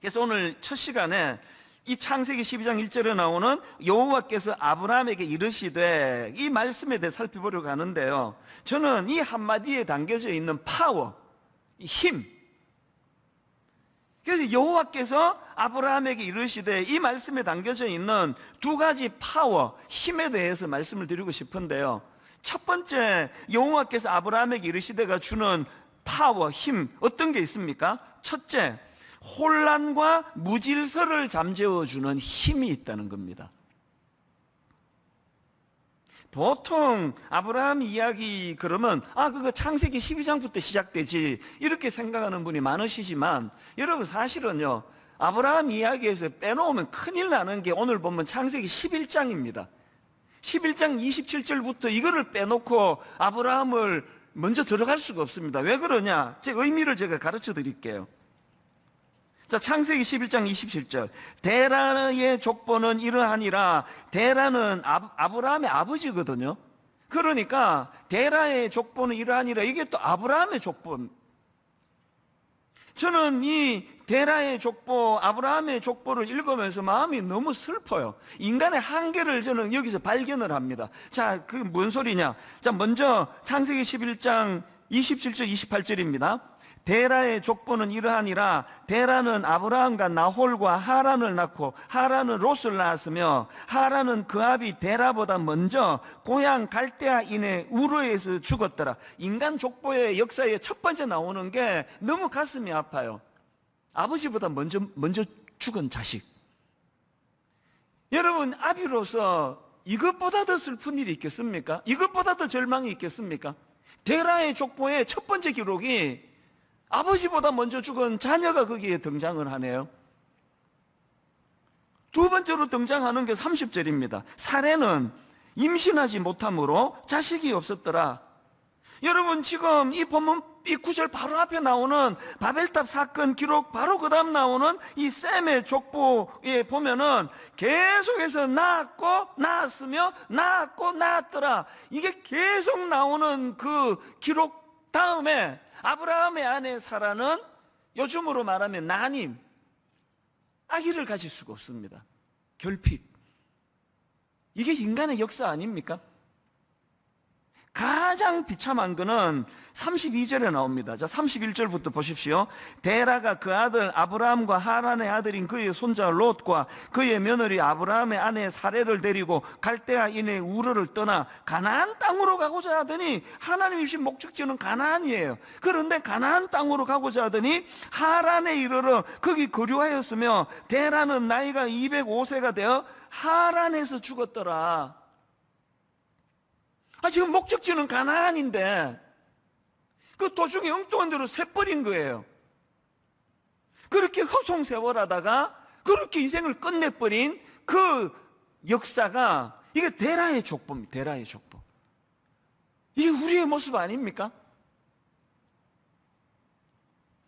그래서 오늘 첫 시간에 이 창세기 12장 1절에 나오는 여호와께서 아브라함에게 이르시되, 이 말씀에 대해 살펴보려고 하는데요, 저는 이 한마디에 담겨져 있는 파워, 이 힘, 그래서 여호와께서 아브라함에게 이르시되, 이 말씀에 담겨져 있는 두 가지 파워, 힘에 대해서 말씀을 드리고 싶은데요, 첫 번째 여호와께서 아브라함에게 이르시되가 주는 파워, 힘, 어떤 게 있습니까? 첫째, 혼란과 무질서를 잠재워주는 힘이 있다는 겁니다. 보통 아브라함 이야기 그러면 그거 창세기 12장부터 시작되지 이렇게 생각하는 분이 많으시지만, 여러분 사실은요, 아브라함 이야기에서 빼놓으면 큰일 나는 게 오늘 보면 창세기 11장입니다. 11장 27절부터 이거를 빼놓고 아브라함을 먼저 들어갈 수가 없습니다. 왜 그러냐? 제 의미를 제가 가르쳐 드릴게요. 자, 창세기 11장 27절. 데라의 족보는 이러하니라. 데라는 아브라함의 아버지거든요. 그러니까 데라의 족보는 이러하니라, 이게 또 아브라함의 족보. 저는 이 데라의 족보, 아브라함의 족보를 읽으면서 마음이 너무 슬퍼요. 인간의 한계를 저는 여기서 발견을 합니다. 자, 그 뭔 소리냐? 자, 먼저 창세기 11장 27절 28절입니다. 데라의 족보는 이러하니라. 데라는 아브라함과 나홀과 하란을 낳고 하란은 롯을 낳았으며, 하란은 그 아비 데라보다 먼저 고향 갈대아인의 우르에서 죽었더라. 인간 족보의 역사에 첫 번째 나오는 게 너무 가슴이 아파요. 아버지보다 먼저 죽은 자식. 여러분, 아비로서 이것보다 더 슬픈 일이 있겠습니까? 이것보다 더 절망이 있겠습니까? 데라의 족보의 첫 번째 기록이 아버지보다 먼저 죽은 자녀가 거기에 등장을 하네요. 두 번째로 등장하는 게 30절입니다. 사레는 임신하지 못함으로 자식이 없었더라. 여러분, 지금 이 본문 이 구절 바로 앞에 나오는 바벨탑 사건 기록 바로 그 다음 나오는 이 셈의 족보에 보면은 계속해서 낳았고 낳았으며 낳았고 낳았더라. 이게 계속 나오는 그 기록 다음에 아브라함의 아내 사라는 요즘으로 말하면 난임, 아기를 가질 수가 없습니다. 결핍. 이게 인간의 역사 아닙니까? 가장 비참한 거는 32절에 나옵니다. 자, 31절부터 보십시오. 데라가 그 아들 아브라함과 하란의 아들인 그의 손자 롯과 그의 며느리 아브라함의 아내 사레를 데리고 갈대아인의 우르를 떠나 가나안 땅으로 가고자 하더니, 하나님이 주신 목적지는 가나안이에요. 그런데 가나안 땅으로 가고자 하더니 하란에 이르러 거기 거류하였으며, 데라는 나이가 205세가 되어 하란에서 죽었더라. 지금 목적지는 가나안인데 그 도중에 엉뚱한 대로 새버린 거예요. 그렇게 허송세월하다가 그렇게 인생을 끝내버린 그 역사가, 이게 데라의 족보입니다. 데라의 족보. 이게 우리의 모습 아닙니까?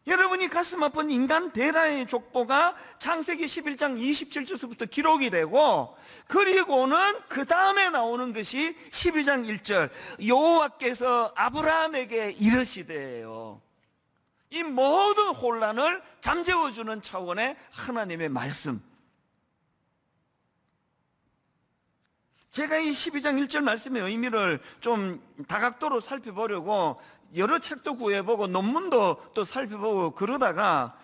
여러분이 가슴 아픈 인간 데라의 족보가 창세기 11장 27절부터 기록이 되고, 그리고는 그 다음에 나오는 것이 12장 1절 여호와께서 아브라함에게 이르시되요. 이 모든 혼란을 잠재워주는 차원의 하나님의 말씀. 제가 이 12장 1절 말씀의 의미를 좀 다각도로 살펴보려고 여러 책도 구해보고 논문도 또 살펴보고 그러다가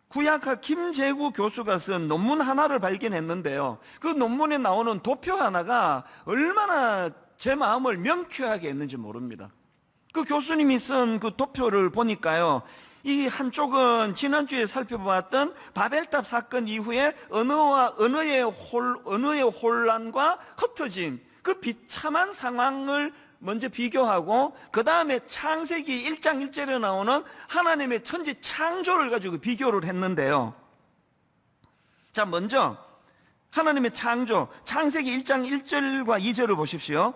구약학 김재구 교수가 쓴 논문 하나를 발견했는데요, 그 논문에 나오는 도표 하나가 얼마나 제 마음을 명쾌하게 했는지 모릅니다. 그 교수님이 쓴 그 도표를 보니까요, 이 한쪽은 지난주에 살펴보았던 바벨탑 사건 이후에 언어의 혼란과 흩어짐, 그 비참한 상황을 먼저 비교하고, 그 다음에 창세기 1장 1절에 나오는 하나님의 천지 창조를 가지고 비교를 했는데요. 자, 먼저 하나님의 창조, 창세기 1장 1절과 2절을 보십시오.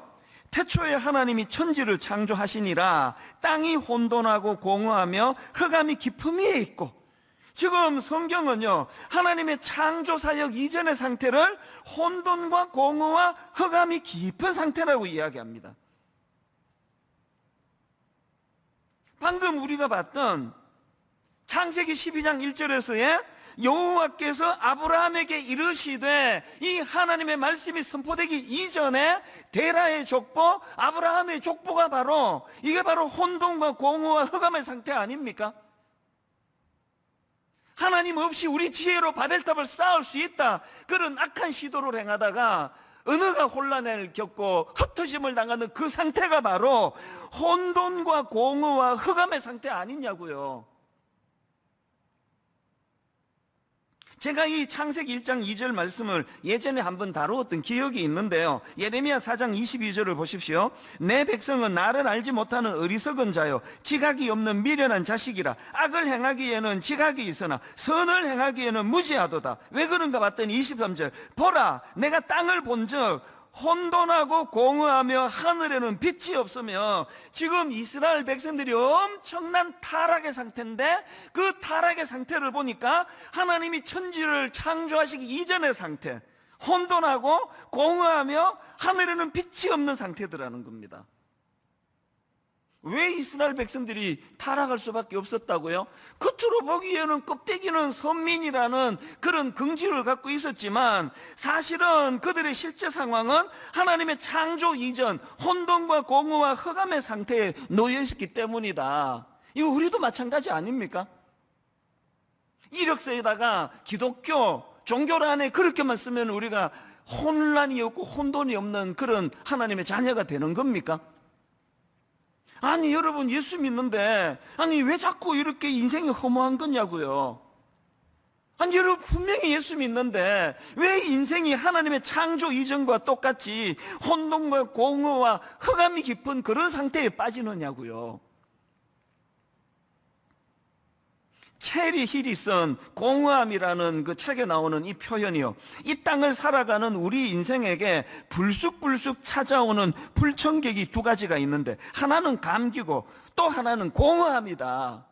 태초에 하나님이 천지를 창조하시니라. 땅이 혼돈하고 공허하며 흑암이 깊음 위에 있고. 지금 성경은요, 하나님의 창조 사역 이전의 상태를 혼돈과 공허와 흑암이 깊은 상태라고 이야기합니다. 방금 우리가 봤던 창세기 12장 1절에서의 여호와께서 아브라함에게 이르시되, 이 하나님의 말씀이 선포되기 이전에 데라의 족보, 아브라함의 족보가 이게 바로 혼돈과 공허와 흑암의 상태 아닙니까? 하나님 없이 우리 지혜로 바벨탑을 쌓을 수 있다, 그런 악한 시도를 행하다가 언어가 혼란을 겪고 흩어짐을 당하는 그 상태가 바로 혼돈과 공허와 흑암의 상태 아니냐고요. 제가 이 창세기 1장 2절 말씀을 예전에 한번 다루었던 기억이 있는데요. 예레미야 4장 22절을 보십시오. 내 백성은 나를 알지 못하는 어리석은 자요, 지각이 없는 미련한 자식이라. 악을 행하기에는 지각이 있으나 선을 행하기에는 무지하도다. 왜 그런가 봤더니 23절, 보라 내가 땅을 본즉 혼돈하고 공허하며 하늘에는 빛이 없으며. 지금 이스라엘 백성들이 엄청난 타락의 상태인데, 그 타락의 상태를 보니까 하나님이 천지를 창조하시기 이전의 상태, 혼돈하고 공허하며 하늘에는 빛이 없는 상태더라는 겁니다. 왜 이스라엘 백성들이 타락할 수밖에 없었다고요? 겉으로 보기에는 껍데기는 선민이라는 그런 긍지를 갖고 있었지만, 사실은 그들의 실제 상황은 하나님의 창조 이전 혼돈과 공허와 흑암의 상태에 놓여 있었기 때문이다. 이거 우리도 마찬가지 아닙니까? 이력서에다가 기독교 종교 안에 그렇게만 쓰면 우리가 혼란이 없고 혼돈이 없는 그런 하나님의 자녀가 되는 겁니까? 아니 여러분, 예수 믿는데 아니 왜 자꾸 이렇게 인생이 허무한 거냐고요. 아니 여러분, 분명히 예수 믿는데 왜 인생이 하나님의 창조 이전과 똑같이 혼돈과 공허와 흑암이 깊은 그런 상태에 빠지느냐고요. 체리 힐이 쓴 공허함이라는 그 책에 나오는 이 표현이요, 이 땅을 살아가는 우리 인생에게 불쑥불쑥 찾아오는 불청객이 두 가지가 있는데, 하나는 감기고 또 하나는 공허함이다.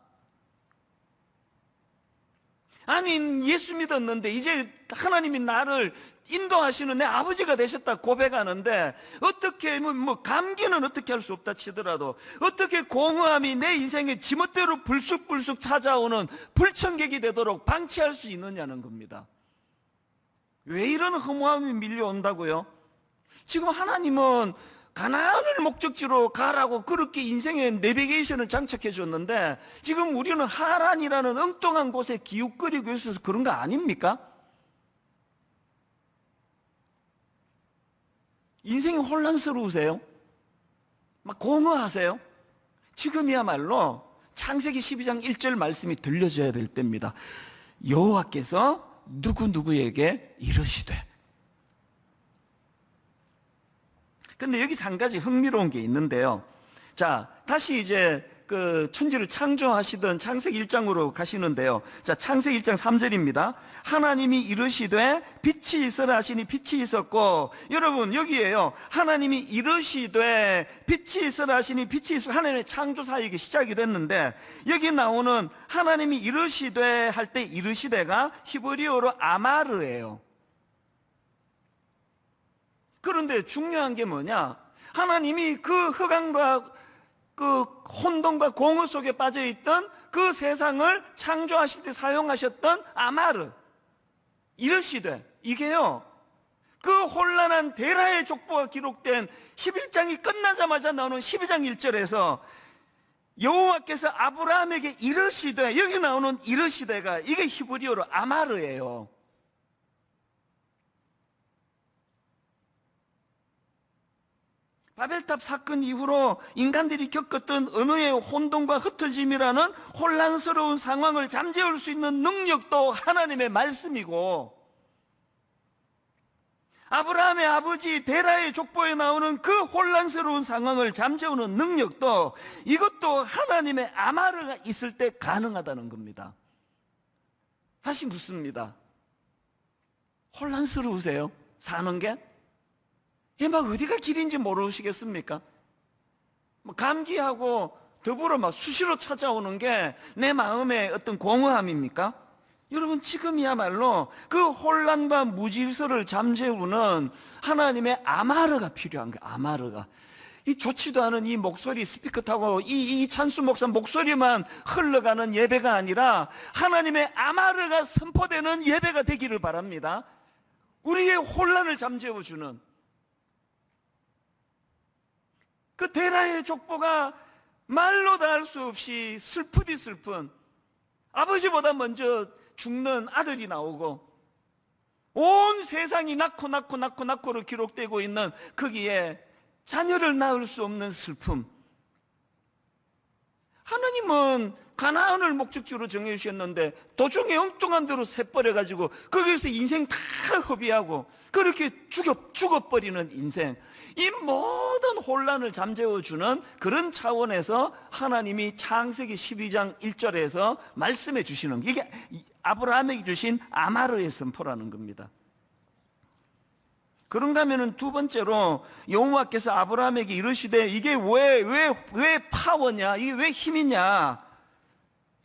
아니 예수 믿었는데 이제 하나님이 나를 인도하시는 내 아버지가 되셨다 고백하는데, 어떻게 감기는 어떻게 할 수 없다 치더라도 어떻게 공허함이 내 인생에 지멋대로 불쑥불쑥 찾아오는 불청객이 되도록 방치할 수 있느냐는 겁니다. 왜 이런 허무함이 밀려온다고요? 지금 하나님은 가나안을 목적지로 가라고 그렇게 인생의 내비게이션을 장착해 줬는데, 지금 우리는 하란이라는 엉뚱한 곳에 기웃거리고 있어서 그런 거 아닙니까? 인생이 혼란스러우세요? 막 공허하세요? 지금이야말로 창세기 12장 1절 말씀이 들려줘야 될 때입니다. 여호와께서 누구누구에게 이르시되. 근데 여기서 한 가지 흥미로운 게 있는데요. 자, 다시 이제 그 천지를 창조하시던 창세기 1장으로 가시는데요. 자, 창세기 1장 3절입니다. 하나님이 이르시되 빛이 있으라 하시니 빛이 있었고. 여러분 여기에요, 하나님이 이르시되 빛이 있으라 하시니 빛이 있어, 하나님의 창조 사역이 시작이 됐는데, 여기 나오는 하나님이 이르시되 할 때 이르시되가 히브리어로 아마르예요. 그런데 중요한 게 뭐냐, 하나님이 그 흑암과 그 혼돈과 공허 속에 빠져있던 그 세상을 창조하실 때 사용하셨던 아마르, 이르시되, 이게요 그 혼란한 데라의 족보가 기록된 11장이 끝나자마자 나오는 12장 1절에서 여호와께서 아브라함에게 이르시되, 여기 나오는 이르시되가 이게 히브리어로 아마르예요. 바벨탑 사건 이후로 인간들이 겪었던 언어의 혼돈과 흩어짐이라는 혼란스러운 상황을 잠재울 수 있는 능력도 하나님의 말씀이고, 아브라함의 아버지 데라의 족보에 나오는 그 혼란스러운 상황을 잠재우는 능력도 이것도 하나님의 아마르가 있을 때 가능하다는 겁니다. 다시 묻습니다. 혼란스러우세요? 사는 게? 이게 막 어디가 길인지 모르시겠습니까? 감기하고 더불어 막 수시로 찾아오는 게 내 마음의 어떤 공허함입니까? 여러분, 지금이야말로 그 혼란과 무질서를 잠재우는 하나님의 아마르가 필요한 거예요. 아마르가. 이 좋지도 않은 이 목소리, 스피커 타고 이 찬수 목사 목소리만 흘러가는 예배가 아니라 하나님의 아마르가 선포되는 예배가 되기를 바랍니다. 우리의 혼란을 잠재워주는 그 데라의 족보가 말로 다 할 수 없이 슬프디 슬픈, 아버지보다 먼저 죽는 아들이 나오고 온 세상이 낳고로 기록되고 있는 거기에 자녀를 낳을 수 없는 슬픔. 하나님은 가나안을 목적지로 정해주셨는데 도중에 엉뚱한 데로 새버려가지고 거기에서 인생 다 허비하고 그렇게 죽어버리는 인생, 이 모든 혼란을 잠재워주는 그런 차원에서 하나님이 창세기 12장 1절에서 말씀해 주시는, 이게 아브라함에게 주신 아마르의 선포라는 겁니다. 그런가 하면은 두 번째로 여호와께서 아브라함에게 이르시되, 이게 왜 파워냐, 이게 왜 힘이냐,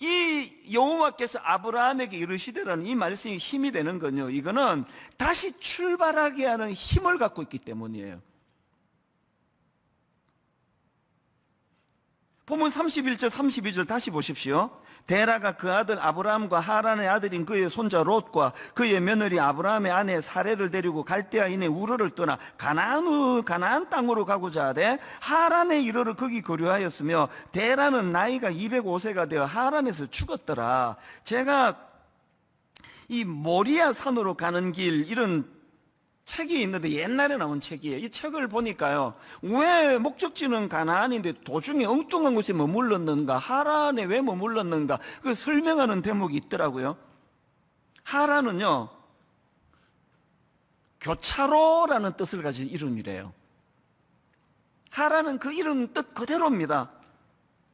이 여호와께서 아브라함에게 이르시되라는 이 말씀이 힘이 되는 건요, 이거는 다시 출발하게 하는 힘을 갖고 있기 때문이에요. 본문 31절 32절 다시 보십시오. 데라가 그 아들 아브라함과 하란의 아들인 그의 손자 롯과 그의 며느리 아브라함의 아내 사레를 데리고 갈대아인의 우르를 떠나 가나안 땅으로 가고자 하되 하란에 이르러 거기 거류하였으며, 데라는 나이가 205세가 되어 하란에서 죽었더라. 제가 이 모리아 산으로 가는 길, 이런 책이 있는데 옛날에 나온 책이에요. 이 책을 보니까요, 왜 목적지는 가나안인데 도중에 엉뚱한 곳에 머물렀는가, 하란에 왜 머물렀는가, 그 설명하는 대목이 있더라고요. 하란은요, 교차로라는 뜻을 가진 이름이래요. 하란은 그 이름 뜻 그대로입니다.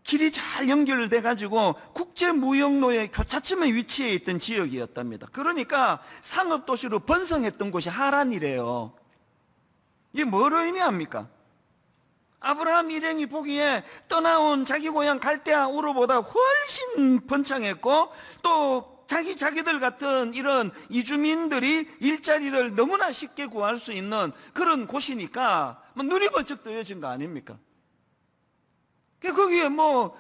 길이 잘 연결돼 가지고 국제무역로의 교차점에 위치해 있던 지역이었답니다. 그러니까 상업도시로 번성했던 곳이 하란이래요. 이게 뭘 의미합니까? 아브라함 일행이 보기에 떠나온 자기 고향 갈대아 우르보다 훨씬 번창했고, 또 자기들 같은 이런 이주민들이 일자리를 너무나 쉽게 구할 수 있는 그런 곳이니까 눈이 번쩍 뜨여진 거 아닙니까? 거기에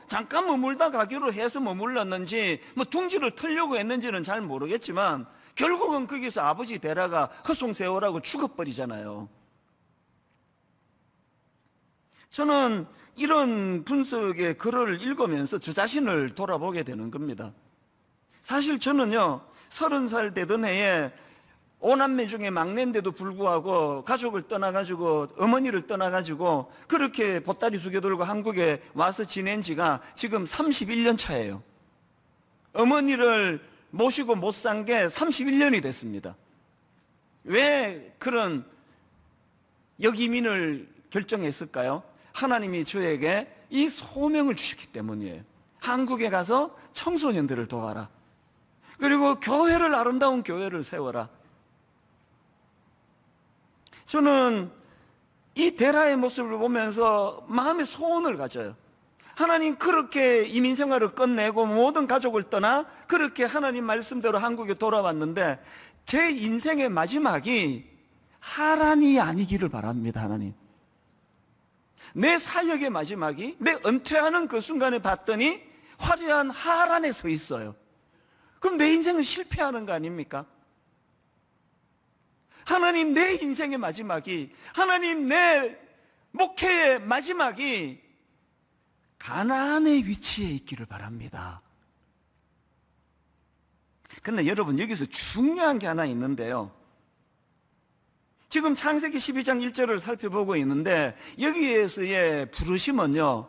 잠깐 머물다 가기로 해서 머물렀는지 둥지를 털려고 했는지는 잘 모르겠지만 결국은 거기서 아버지 데라가 헛송세월하고 죽어버리잖아요. 저는 이런 분석의 글을 읽으면서 저 자신을 돌아보게 되는 겁니다. 사실 저는요, 30살 되던 해에 5남매 중에 막내인데도 불구하고 가족을 떠나가지고, 어머니를 떠나가지고 그렇게 보따리 2개 들고 한국에 와서 지낸 지가 지금 31년 차예요. 어머니를 모시고 못 산 게 31년이 됐습니다. 왜 그런 역이민을 결정했을까요? 하나님이 저에게 이 소명을 주셨기 때문이에요. 한국에 가서 청소년들을 도와라. 그리고 교회를, 아름다운 교회를 세워라. 저는 이 데라의 모습을 보면서 마음의 소원을 가져요. 하나님, 그렇게 이민 생활을 끝내고 모든 가족을 떠나 그렇게 하나님 말씀대로 한국에 돌아왔는데 제 인생의 마지막이 하란이 아니기를 바랍니다. 하나님, 내 사역의 마지막이, 내 은퇴하는 그 순간에 봤더니 화려한 하란에 서 있어요. 그럼 내 인생은 실패하는 거 아닙니까? 하나님, 내 인생의 마지막이, 하나님, 내 목회의 마지막이 가나안의 위치에 있기를 바랍니다. 근데 여러분, 여기서 중요한 게 하나 있는데요, 지금 창세기 12장 1절을 살펴보고 있는데 여기에서의 부르심은요,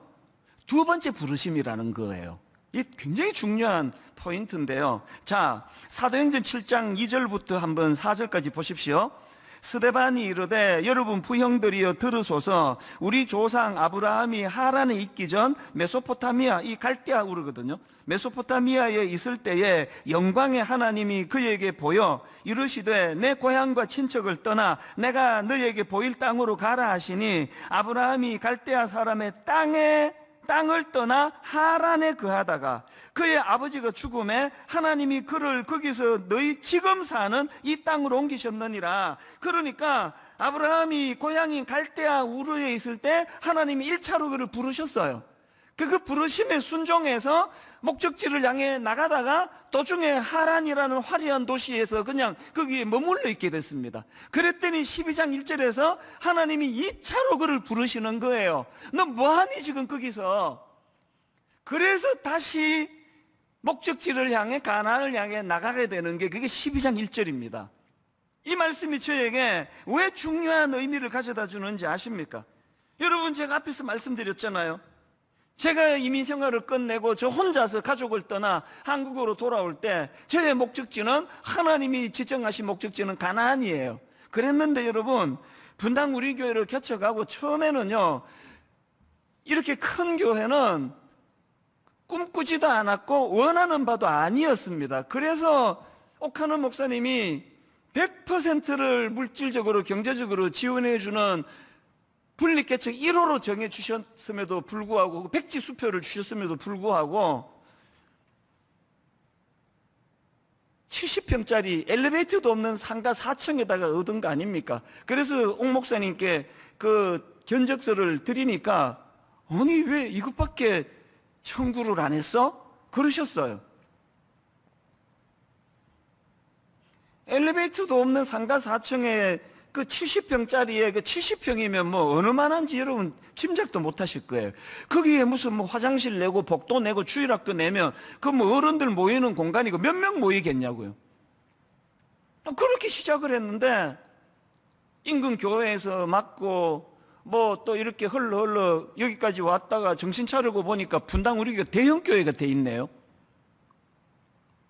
두 번째 부르심이라는 거예요. 이게 굉장히 중요한 포인트인데요. 자, 사도행전 7장 2절부터 한번 4절까지 보십시오. 스데반이 이르되 여러분 부형들이여 들으소서. 우리 조상 아브라함이 하란에 있기 전 메소포타미아, 이 갈대아 우르거든요. 메소포타미아에 있을 때에 영광의 하나님이 그에게 보여 이르시되 내 고향과 친척을 떠나 내가 너에게 보일 땅으로 가라 하시니 아브라함이 갈대아 사람의 땅을 떠나 하란에 거하다가 그의 아버지가 죽음에 하나님이 그를 거기서 너희 지금 사는 이 땅으로 옮기셨느니라. 그러니까 아브라함이 고향인 갈대아 우르에 있을 때 하나님이 1차로 그를 부르셨어요. 그 부르심에 순종해서 목적지를 향해 나가다가 도중에 하란이라는 화려한 도시에서 그냥 거기에 머물러 있게 됐습니다. 그랬더니 12장 1절에서 하나님이 2차로 그를 부르시는 거예요. 너 뭐하니 지금 거기서? 그래서 다시 목적지를 향해 가나안을 향해 나가게 되는 게 그게 12장 1절입니다. 이 말씀이 저에게 왜 중요한 의미를 가져다 주는지 아십니까? 여러분, 제가 앞에서 말씀드렸잖아요. 제가 이민 생활을 끝내고 저 혼자서 가족을 떠나 한국으로 돌아올 때 저의 목적지는, 하나님이 지정하신 목적지는 가나안이에요. 그랬는데 여러분, 분당 우리 교회를 개척하고 처음에는요, 이렇게 큰 교회는 꿈꾸지도 않았고 원하는 바도 아니었습니다. 그래서 옥하는 목사님이 100%를 물질적으로 경제적으로 지원해 주는 분립개척 1호로 정해주셨음에도 불구하고, 백지 수표를 주셨음에도 불구하고 70평짜리 엘리베이터도 없는 상가 4층에다가 얻은 거 아닙니까? 그래서 옥 목사님께 그 견적서를 드리니까 아니 왜 이것밖에 청구를 안 했어? 그러셨어요. 엘리베이터도 없는 상가 4층에 그 70평짜리에 그 70평이면 뭐 어느 만한지 여러분 짐작도 못 하실 거예요. 거기에 무슨 뭐 화장실 내고 복도 내고 주일학교 내면 그 뭐 어른들 모이는 공간이고 몇 명 모이겠냐고요. 그렇게 시작을 했는데 인근 교회에서 맞고 뭐 또 이렇게 흘러 여기까지 왔다가 정신 차리고 보니까 분당 우리 교회 대형 교회가 돼 있네요.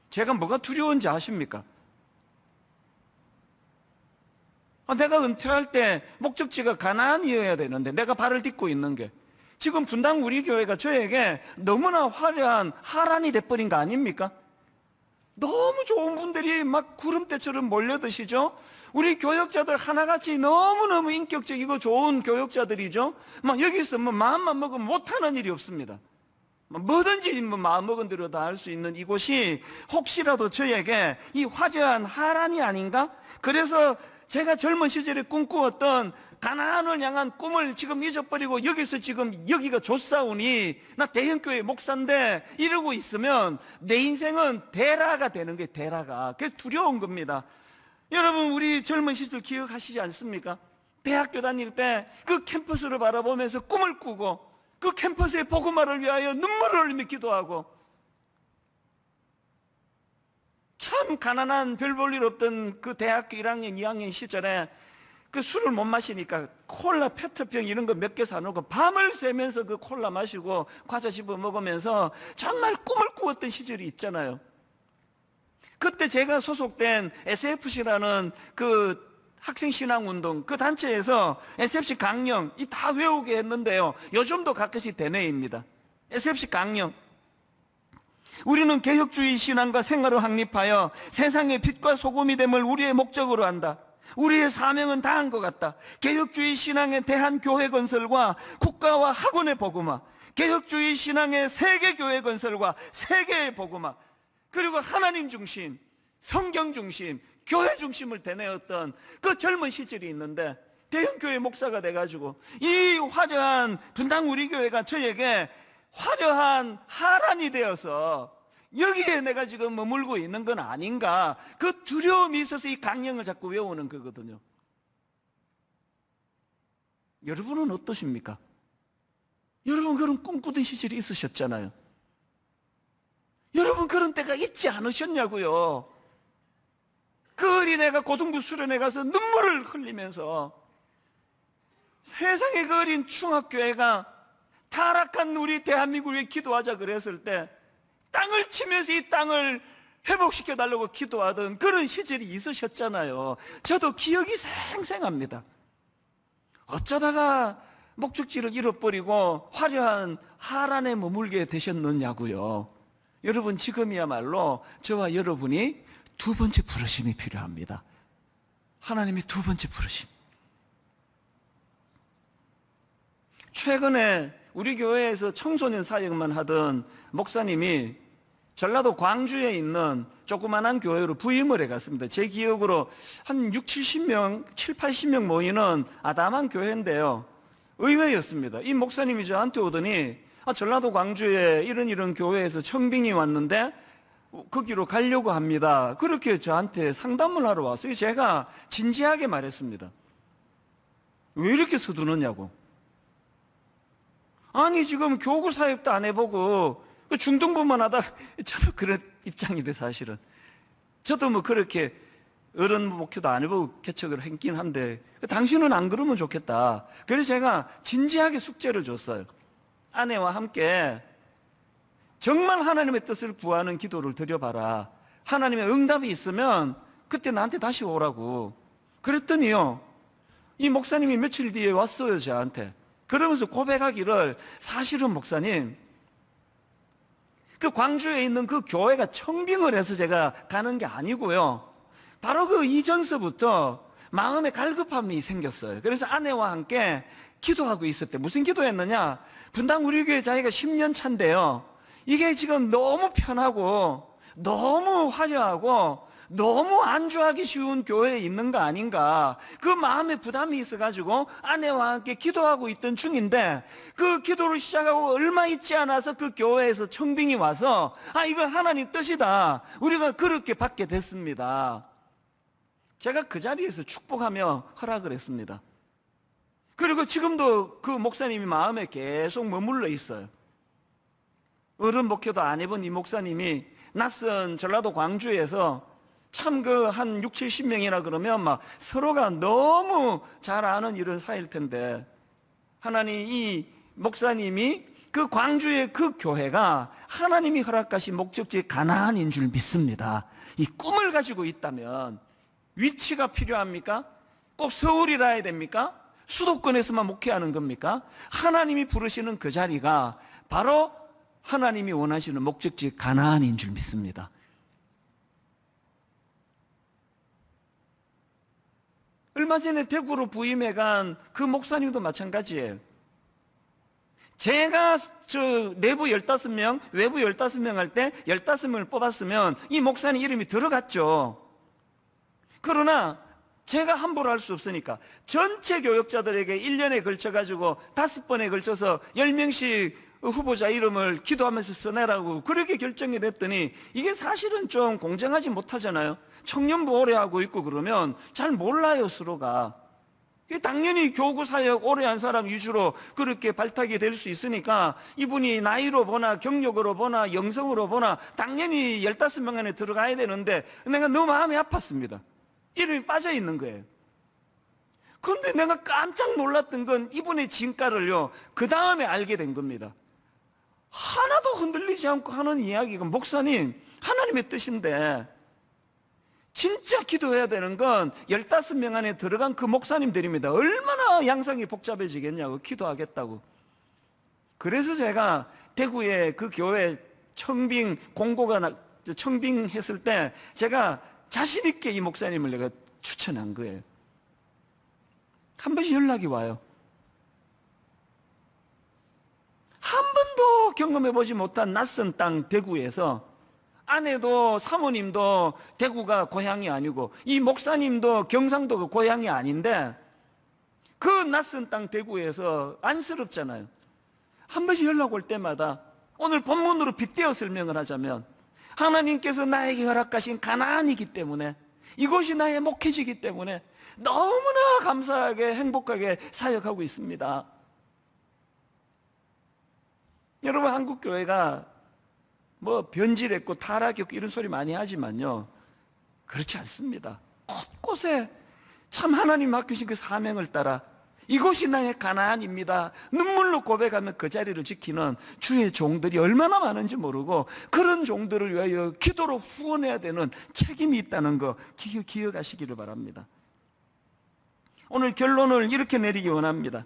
제가 뭐가 두려운지 아십니까? 내가 은퇴할 때 목적지가 가나안이어야 되는데 내가 발을 딛고 있는 게 지금 분당 우리 교회가 저에게 너무나 화려한 하란이 돼버린 거 아닙니까? 너무 좋은 분들이 막 구름대처럼 몰려드시죠? 우리 교역자들 하나같이 너무너무 인격적이고 좋은 교역자들이죠? 막 여기서 뭐 마음만 먹으면 못하는 일이 없습니다. 뭐든지 뭐 마음 먹은 대로 다 할 수 있는 이곳이 혹시라도 저에게 이 화려한 하란이 아닌가? 그래서 제가 젊은 시절에 꿈꾸었던 가나안을 향한 꿈을 지금 잊어버리고 여기서 지금 여기가 좋사오니 나 대형교회 목사인데 이러고 있으면 내 인생은 대라가 되는 게 대라가. 그게 두려운 겁니다. 여러분, 우리 젊은 시절 기억하시지 않습니까? 대학교 다닐 때 그 캠퍼스를 바라보면서 꿈을 꾸고 그 캠퍼스의 복음화를 위하여 눈물을 흘리며 기도하고 참 가난한 별 볼 일 없던 그 대학교 1학년, 2학년 시절에 그 술을 못 마시니까 콜라 페트병 이런 거 몇 개 사놓고 밤을 새면서 그 콜라 마시고 과자 씹어 먹으면서 정말 꿈을 꾸었던 시절이 있잖아요. 그때 제가 소속된 SFC라는 그 학생신앙운동 그 단체에서 SFC 강령 이 다 외우게 했는데요. 요즘도 가끔씩 대내입니다. SFC 강령. 우리는 개혁주의 신앙과 생활을 확립하여 세상의 빛과 소금이 됨을 우리의 목적으로 한다. 우리의 사명은 다한 것 같다. 개혁주의 신앙의 대한교회 건설과 국가와 학원의 복음화, 개혁주의 신앙의 세계교회 건설과 세계의 복음화, 그리고 하나님 중심, 성경 중심, 교회 중심을 대내었던 그 젊은 시절이 있는데 대형교회 목사가 돼가지고 이 화려한 분당 우리 교회가 저에게 화려한 하란이 되어서 여기에 내가 지금 머물고 있는 건 아닌가, 그 두려움이 있어서 이 강령을 자꾸 외우는 거거든요. 여러분은 어떠십니까? 여러분 그런 꿈꾸던 시절이 있으셨잖아요. 여러분 그런 때가 있지 않으셨냐고요. 그 어린애가 고등부 수련회 가서 눈물을 흘리면서 세상에 그 어린 중학교애가 타락한 우리 대한민국을 위해 기도하자 그랬을 때 땅을 치면서 이 땅을 회복시켜 달라고 기도하던 그런 시절이 있으셨잖아요. 저도 기억이 생생합니다. 어쩌다가 목적지를 잃어버리고 화려한 하란에 머물게 되셨느냐고요. 여러분, 지금이야말로 저와 여러분이 두 번째 부르심이 필요합니다. 하나님의 두 번째 부르심. 최근에 우리 교회에서 청소년 사역만 하던 목사님이 전라도 광주에 있는 조그만한 교회로 부임을 해갔습니다. 제 기억으로 한 70명, 80명 모이는 아담한 교회인데요. 의외였습니다. 이 목사님이 저한테 오더니 전라도 광주에 이런 교회에서 청빙이 왔는데 거기로 가려고 합니다. 그렇게 저한테 상담을 하러 왔어요. 제가 진지하게 말했습니다. 왜 이렇게 서두르냐고. 아니, 지금 교구 사역도 안 해보고 중등부만 하다. 저도 그런 입장인데, 사실은 저도 뭐 그렇게 어른 목표도 안 해보고 개척을 했긴 한데 당신은 안 그러면 좋겠다. 그래서 제가 진지하게 숙제를 줬어요. 아내와 함께 정말 하나님의 뜻을 구하는 기도를 드려봐라. 하나님의 응답이 있으면 그때 나한테 다시 오라고. 그랬더니요, 이 목사님이 며칠 뒤에 왔어요, 저한테. 그러면서 고백하기를, 사실은 목사님, 그 광주에 있는 그 교회가 청빙을 해서 제가 가는 게 아니고요, 바로 그 이전서부터 마음에 갈급함이 생겼어요. 그래서 아내와 함께 기도하고 있었대. 무슨 기도했느냐? 분당 우리 교회 자기가 10년 차인데요, 이게 지금 너무 편하고 너무 화려하고 너무 안주하기 쉬운 교회에 있는 거 아닌가, 그 마음에 부담이 있어가지고 아내와 함께 기도하고 있던 중인데, 그 기도를 시작하고 얼마 있지 않아서 그 교회에서 청빙이 와서 이건 하나님 뜻이다, 우리가 그렇게 받게 됐습니다. 제가 그 자리에서 축복하며 허락을 했습니다. 그리고 지금도 그 목사님이 마음에 계속 머물러 있어요. 어른 목회도 안 해본 이 목사님이 낯선 전라도 광주에서 참 그 한 6, 70명이나 그러면 막 서로가 너무 잘 아는 이런 사이일 텐데, 하나님, 이 목사님이 그 광주의 그 교회가 하나님이 허락하신 목적지 가나안인 줄 믿습니다. 이 꿈을 가지고 있다면 위치가 필요합니까? 꼭 서울이라 해야 됩니까? 수도권에서만 목회하는 겁니까? 하나님이 부르시는 그 자리가 바로 하나님이 원하시는 목적지 가나안인 줄 믿습니다. 얼마 전에 대구로 부임해 간 그 목사님도 마찬가지예요. 제가 내부 15명, 외부 15명 할 때 15명을 뽑았으면 이 목사님 이름이 들어갔죠. 그러나 제가 함부로 할 수 없으니까 전체 교역자들에게 1년에 걸쳐가지고 5번에 걸쳐서 10명씩 후보자 이름을 기도하면서 써내라고 그렇게 결정이 됐더니, 이게 사실은 좀 공정하지 못하잖아요. 청년부 오래 하고 있고 그러면 잘 몰라요, 서로가. 당연히 교구 사역 오래 한 사람 위주로 그렇게 발탁이 될 수 있으니까, 이분이 나이로 보나 경력으로 보나 영성으로 보나 당연히 15명 안에 들어가야 되는데, 내가 너무 마음이 아팠습니다. 이름이 빠져 있는 거예요. 그런데 내가 깜짝 놀랐던 건 이분의 진가를요, 그 다음에 알게 된 겁니다. 하나도 흔들리지 않고 하는 이야기가, 목사님, 하나님의 뜻인데 진짜 기도해야 되는 건 15명 안에 들어간 그 목사님들입니다. 얼마나 양상이 복잡해지겠냐고, 기도하겠다고. 그래서 제가 대구에 그 교회 청빙했을 때 제가 자신 있게 이 목사님을 내가 추천한 거예요. 한 번씩 연락이 와요. 한 번도 경험해보지 못한 낯선 땅 대구에서, 아내도 사모님도 대구가 고향이 아니고 이 목사님도 경상도가 고향이 아닌데, 그 낯선 땅 대구에서 안쓰럽잖아요. 한 번씩 연락 올 때마다, 오늘 본문으로 빗대어 설명을 하자면, 하나님께서 나에게 허락하신 가나안이기 때문에, 이곳이 나의 목회지이기 때문에 너무나 감사하게 행복하게 사역하고 있습니다. 여러분, 한국 교회가 뭐 변질했고 타락했고 이런 소리 많이 하지만요, 그렇지 않습니다. 곳곳에 참 하나님 맡기신 그 사명을 따라 이곳이 나의 가나안입니다. 눈물로 고백하며 그 자리를 지키는 주의 종들이 얼마나 많은지 모르고 그런 종들을 위하여 기도로 후원해야 되는 책임이 있다는 거 기억하시기를 바랍니다. 오늘 결론을 이렇게 내리기 원합니다.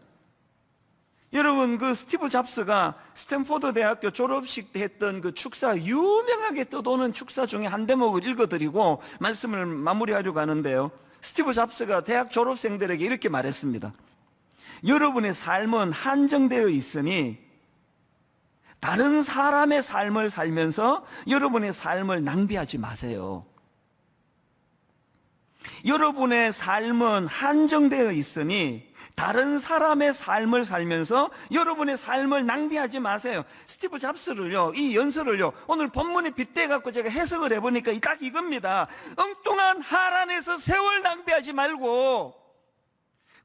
여러분, 그 스티브 잡스가 스탠포드 대학교 졸업식 때 했던 그 축사, 유명하게 떠도는 축사 중에 한 대목을 읽어드리고 말씀을 마무리하려고 하는데요. 스티브 잡스가 대학 졸업생들에게 이렇게 말했습니다. 여러분의 삶은 한정되어 있으니 다른 사람의 삶을 살면서 여러분의 삶을 낭비하지 마세요. 여러분의 삶은 한정되어 있으니 다른 사람의 삶을 살면서 여러분의 삶을 낭비하지 마세요. 스티브 잡스를요, 이 연설을요, 오늘 본문에 빗대갖고 제가 해석을 해보니까 딱 이겁니다. 엉뚱한 하란에서 세월 낭비하지 말고,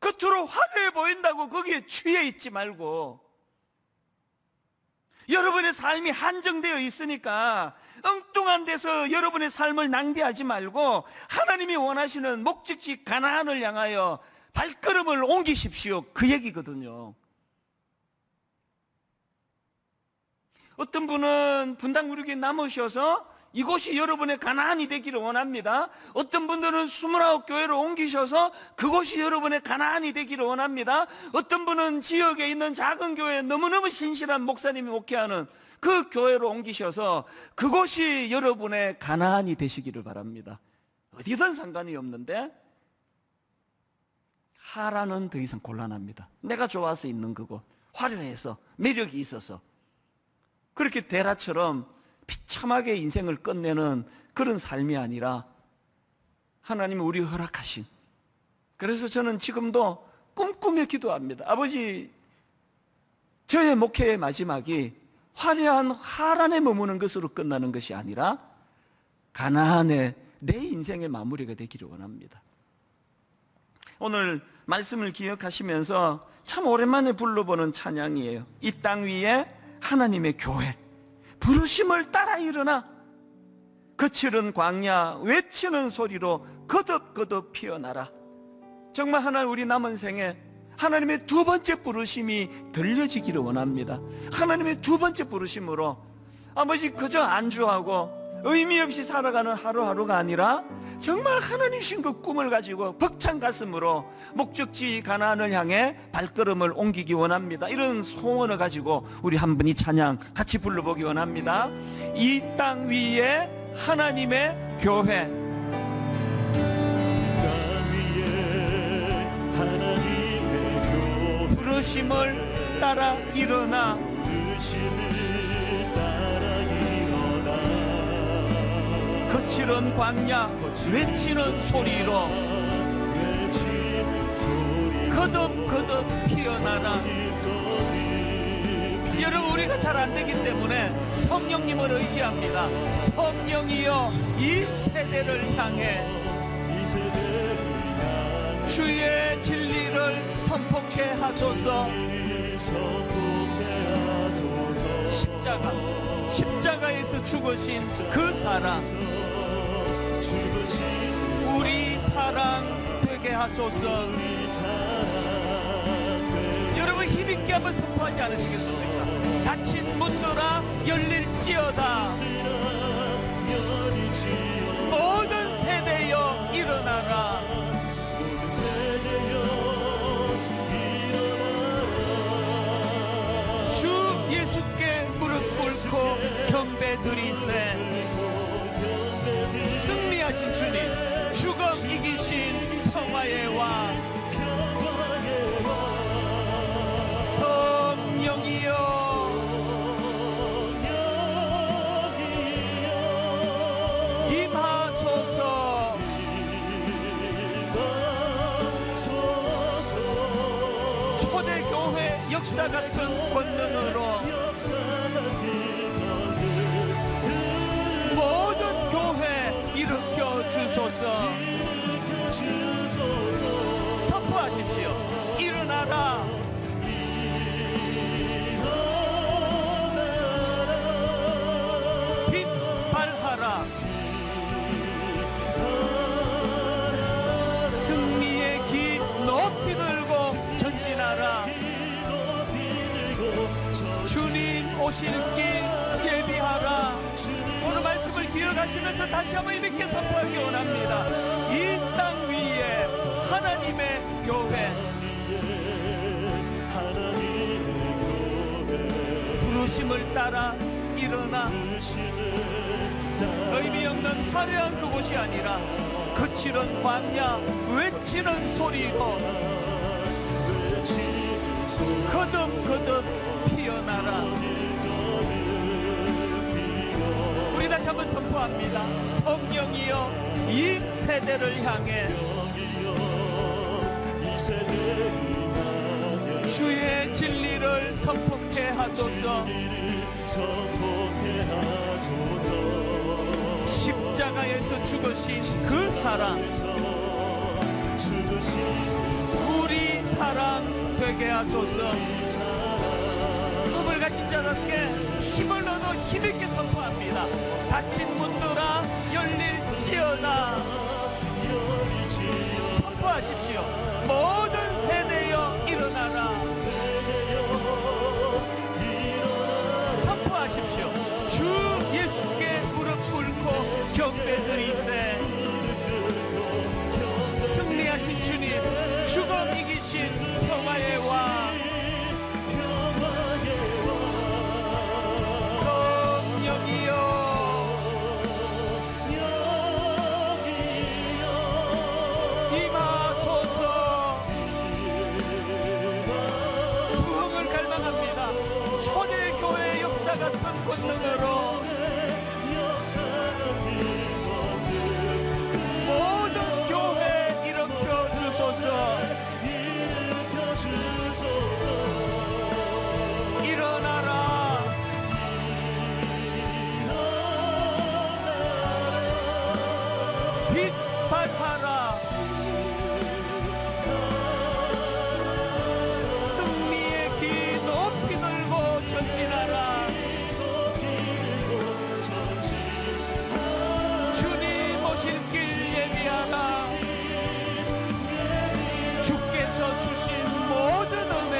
겉으로 화려해 보인다고 거기에 취해 있지 말고, 여러분의 삶이 한정되어 있으니까 엉뚱한 데서 여러분의 삶을 낭비하지 말고 하나님이 원하시는 목적지 가나안을 향하여 발걸음을 옮기십시오. 그 얘기거든요. 어떤 분은 분당 구역에 남으셔서 이곳이 여러분의 가나안이 되기를 원합니다. 어떤 분들은 29교회로 옮기셔서 그곳이 여러분의 가나안이 되기를 원합니다. 어떤 분은 지역에 있는 작은 교회에 너무너무 신실한 목사님이 목회하는 그 교회로 옮기셔서 그곳이 여러분의 가나안이 되시기를 바랍니다. 어디든 상관이 없는데 하란은 더 이상 곤란합니다. 내가 좋아서 있는 그곳, 화려해서 매력이 있어서 그렇게 데라처럼 비참하게 인생을 끝내는 그런 삶이 아니라 하나님이 우리 허락하신, 그래서 저는 지금도 꿈꾸며 기도합니다. 아버지, 저의 목회의 마지막이 화려한 하란에 머무는 것으로 끝나는 것이 아니라 가나안의 내 인생의 마무리가 되기를 원합니다. 오늘 말씀을 기억하시면서 참 오랜만에 불러보는 찬양이에요. 이 땅 위에 하나님의 교회, 부르심을 따라 일어나 거칠은 광야 외치는 소리로 거듭거듭 피어나라. 정말 하나님, 우리 남은 생에 하나님의 두 번째 부르심이 들려지기를 원합니다. 하나님의 두 번째 부르심으로 아버지 그저 안주하고 의미 없이 살아가는 하루하루가 아니라 정말 하나님 주신 그 꿈을 가지고 벅찬 가슴으로 목적지 가나안을 향해 발걸음을 옮기기 원합니다. 이런 소원을 가지고 우리 한 분 이 찬양 같이 불러보기 원합니다. 이 땅 위에 하나님의 교회, 부르심을 따라 일어나 거칠은 광야 외치는 소리로 거듭거듭 피어나라. 여러분, 우리가 잘 안 되기 때문에 성령님을 의지합니다. 성령이여 이 세대를 향해 주의 진리를 선포케 하소서. 십자가에서 죽으신 그 사랑, 우리 사랑 되게 하소서. 여러분, 힘있게 한번 선포하지 않으시겠습니까? 닫힌 문들아 열릴지어다. 모든 세대여 일어나라. 주 예수께 무릎 꿇고 경배 드리세. 승리하신 주님, 죽음 이기신 평화의 왕, 성령이여 임하소서. 초대교회 역사 같은 권능으로 모든 교회 일으켜 주소서. 선포하십시오. 일어나라. 빛 발하라. 오실 길 예비하라. 오늘 말씀을 기억하시면서 다시 한번 힘있게 선포하기 원합니다. 이 땅 위에 하나님의 교회, 부르심을 따라 일어나 의미 없는 화려한 그곳이 아니라 거칠은 광야 외치는 소리로 거듭거듭 피어나라. 우리 다시 한번 선포합니다. 성령이여 이 세대를 향해 주의 진리를 선포케 하소서. 십자가에서 죽으신 그 사랑, 우리 사랑 되게 하소서. 꿈을 가진 자답게 힘을 얻어 힘있게 선포합니다. 닫힌 문들아 열릴지어다. 선포하십시오. 모든 세대여 일어나라. 선포하십시오. 주 예수께 무릎 꿇고 경배드리세. 승리하신 주님, 죽음 이기신 평화의 왕, 성령이여 임하소서. 부흥을 갈망합니다. 초대교회의 역사 같은 권능으로 모든 교회 일으켜 주소서. 일어나라. 빛 발하라. 승리의 길 높이 들고 전진하라. 주님 오실 길 예비하라. 주께서 주신 모든 은혜,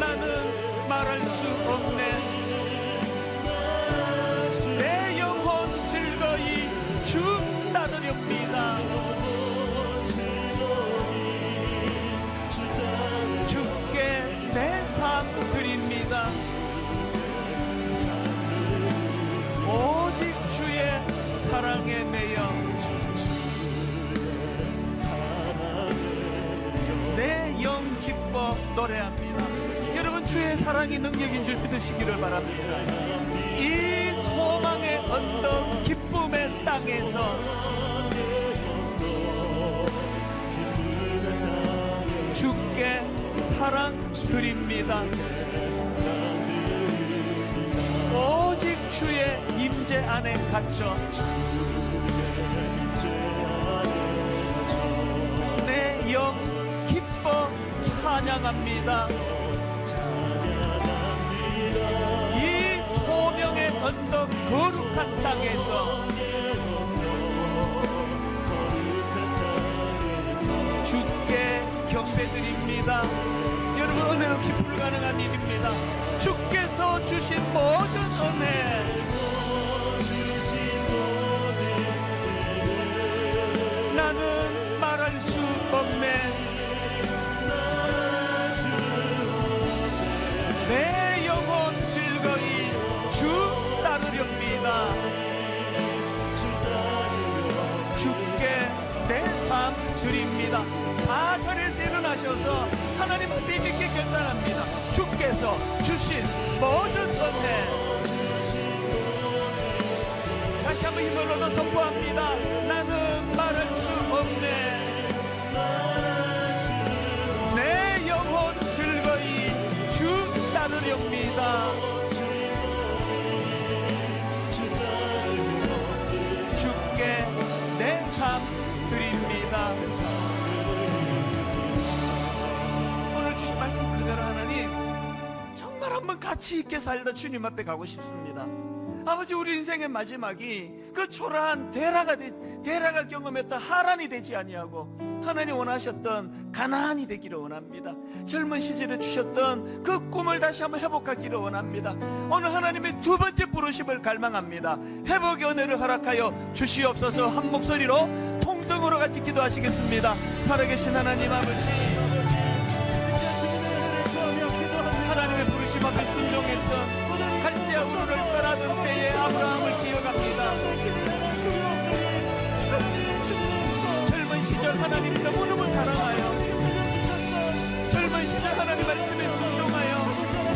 나는 말할 수 없네. 내 영혼 즐거이 주 따르렵니다. 주께 내 삶 드립니다. 오직 주의 사랑에 매여 내 영 기뻐 노래합니다. 여러분, 주의 사랑이 능력인 줄 믿으시기를 바랍니다. 이 소망의 언덕 기쁨의 땅에서 주께 사랑 드립니다. 오직 주의 임재 안에 갇혀 내 영 기뻐 찬양합니다. 이 소명의 언덕 거룩한 땅에서 주께 경배드립니다. 여러분, 은혜 없이 불가능한 일입니다. 주께서 주신 모든 은혜, 나는 말할 수 없네. 내 영혼 즐거이 주 따르렵니다. 주께 내 삶 드립니다. 다 자리에서 일어나셔서 하나님 앞에 믿게 결단합니다. 주께서 주신 모든 은혜, 다시 한번 힘을 얻어 선포합니다. 나는 말할 수 없네. 내 영혼 즐거이 주 따르렵니다. 주께 내 삶 드립니다. 오늘 주신 말씀 그대로 하나님, 정말 한번 가치 있게 살다 주님 앞에 가고 싶습니다. 아버지, 우리 인생의 마지막이 그 초라한 대라가 경험했던 하란이 되지 아니하고 하나님 원하셨던 가나안이 되기를 원합니다. 젊은 시절에 주셨던 그 꿈을 다시 한번 회복하기를 원합니다. 오늘 하나님의 두 번째 부르심을 갈망합니다. 회복의 은혜를 허락하여 주시옵소서. 한 목소리로 통성으로 같이 기도하시겠습니다. 살아계신 하나님 아버지, 하나님의 부르심 앞에 순종했던 갈대아 우르를 떠나던 때에 아브라함을 기억합니다. 젊은 시절 하나님 너무너무 사랑하여, 젊은 시절 하나님 말씀에 순종하여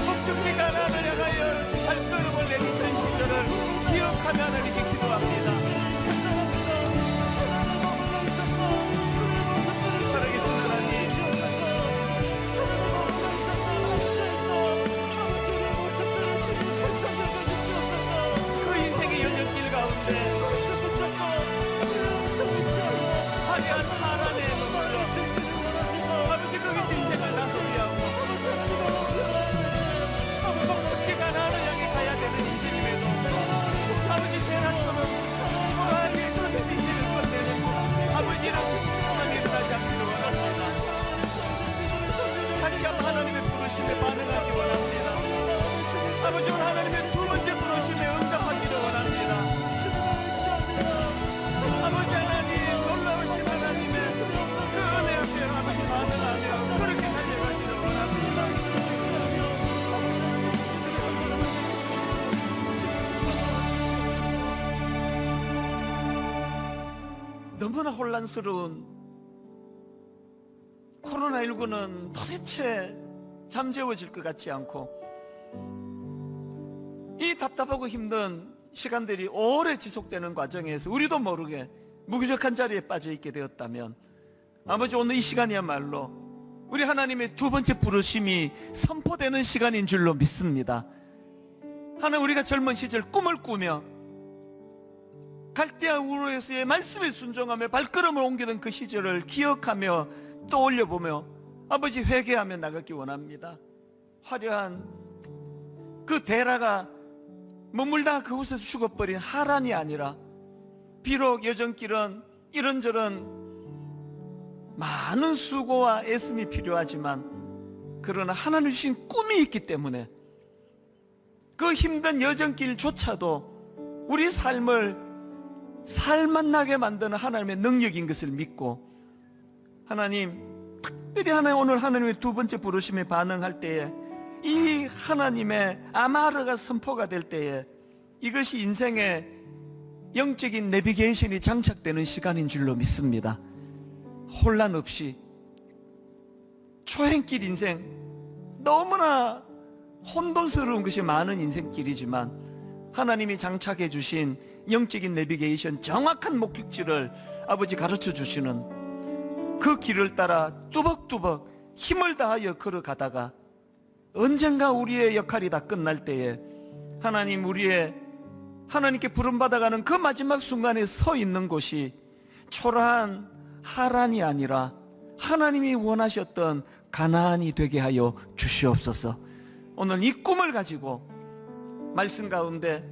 목적지 가나안을 향하여 발걸음을 내딛은 시절을 기억하며 하나님께 기도합니다. 살아계신 하나님, 그 인생의 연령길 가운데 화려한 하란에 머물러 아버지 거기서 인생을 나서리하고 목적지 가나안을 향해 가야 되는 인생임에도 아버지 대낮처럼 초라하게 그런 인생을 끝내는 아버지를 찬양해 다시 않기를 원합니다. 다시 한번 하나님의 부르심에 반응하기 원합니다. 아버지, 오늘 하나님의 두 번째 부르심에 응답하기를 원합니다. 아버지 하나님, 놀라우신 하나님의 그 은혜 앞에 아버지 반응하며 그렇게 달려가기를 원합니다. 너무나 혼란스러운 코로나19는 도대체 잠재워질 것 같지 않고, 이 답답하고 힘든 시간들이 오래 지속되는 과정에서 우리도 모르게 무기력한 자리에 빠져 있게 되었다면, 아버지, 오늘 이 시간이야말로 우리 하나님의 두 번째 부르심이 선포되는 시간인 줄로 믿습니다. 하나님, 우리가 젊은 시절 꿈을 꾸며 갈대아 우르에서의 말씀에 순종하며 발걸음을 옮기던 그 시절을 기억하며 떠올려보며 아버지 회개하며 나가기 원합니다. 화려한 그 데라가 머물다 그곳에서 죽어버린 하란이 아니라, 비록 여정길은 이런저런 많은 수고와 애씀이 필요하지만 그러나 하나님 주신 꿈이 있기 때문에 그 힘든 여정길조차도 우리 삶을 살맛나게 만드는 하나님의 능력인 것을 믿고, 하나님, 특별히 하나님 오늘 하나님의 두 번째 부르심에 반응할 때에 이 하나님의 아마르가 선포가 될 때에 이것이 인생의 영적인 내비게이션이 장착되는 시간인 줄로 믿습니다. 혼란 없이 초행길 인생, 너무나 혼돈스러운 것이 많은 인생길이지만 하나님이 장착해 주신 영적인 내비게이션, 정확한 목적지를 아버지 가르쳐 주시는 그 길을 따라 뚜벅뚜벅 힘을 다하여 걸어가다가 언젠가 우리의 역할이 다 끝날 때에 하나님, 우리의 하나님께 부름받아가는 그 마지막 순간에 서 있는 곳이 초라한 하란이 아니라 하나님이 원하셨던 가나안이 되게 하여 주시옵소서. 오늘 이 꿈을 가지고 말씀 가운데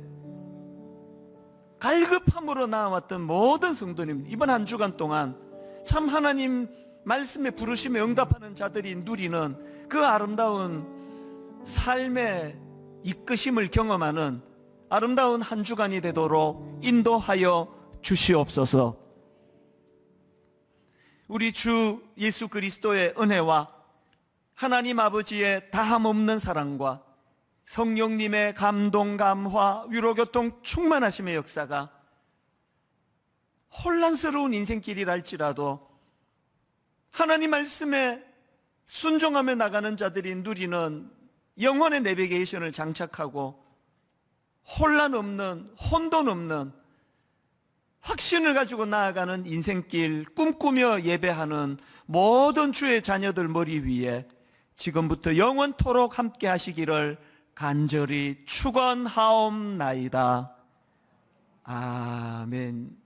갈급함으로 나와왔던 모든 성도님, 이번 한 주간 동안 참 하나님 말씀에 부르심에 응답하는 자들이 누리는 그 아름다운 삶의 이끄심을 경험하는 아름다운 한 주간이 되도록 인도하여 주시옵소서. 우리 주 예수 그리스도의 은혜와 하나님 아버지의 다함없는 사랑과 성령님의 감동, 감화, 위로교통 충만하심의 역사가 혼란스러운 인생길이랄지라도 하나님 말씀에 순종하며 나가는 자들이 누리는 영혼의 내비게이션을 장착하고 혼란 없는, 혼돈 없는 확신을 가지고 나아가는 인생길 꿈꾸며 예배하는 모든 주의 자녀들 머리 위에 지금부터 영원토록 함께 하시기를 간절히 축원하옵나이다. 아멘.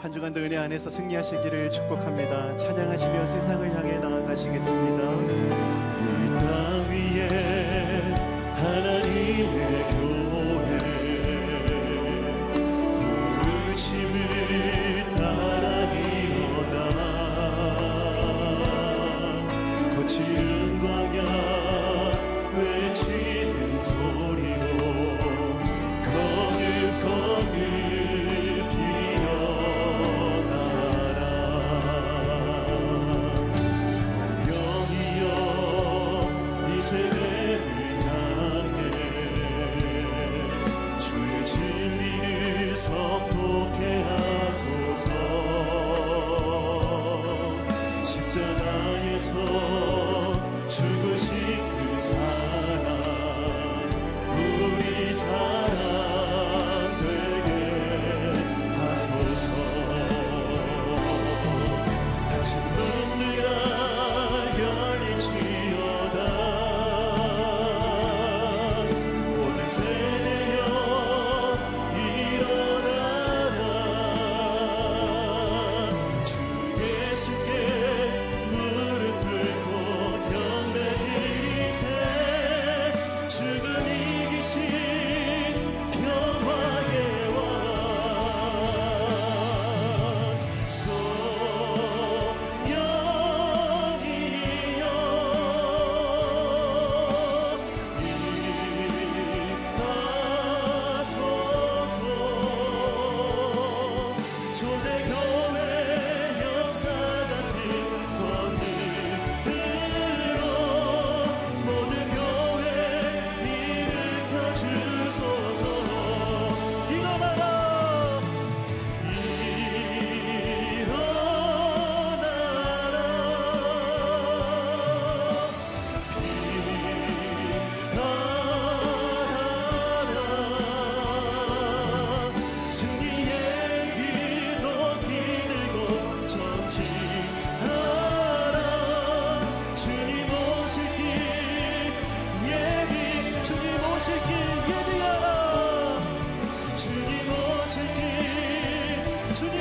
한 주간도 은혜 안에서 승리하시기를 축복합니다. 찬양하시며 세상을 향해 나아가시겠습니다. 이 땅 위에 하나님의 교회 부르심을 따라 일어나 거칠은 광야 외치는 소리로 거듭 일어나라. 성령이여 이 세대를 향해 주의 진리를 선포케 하소서. 십자가에서 죽으신 그 사랑 우리 사랑 되게 하소서. 다시 눈들아 열리지어다. 모든 세대여 일어나라. 주 예수께 무릎 꿇고 경배 드리세. 죽음 이기신 평화의 왕 성령이여 일하소서. 초대교회 역사 같은 권능으로 모든 교회 일으켜 주소서. 일어나라. 승리의 길 높이 들고 전진하라. 주님 오실 길 주님 오실 길 예비하라. 주님 오실 길 주님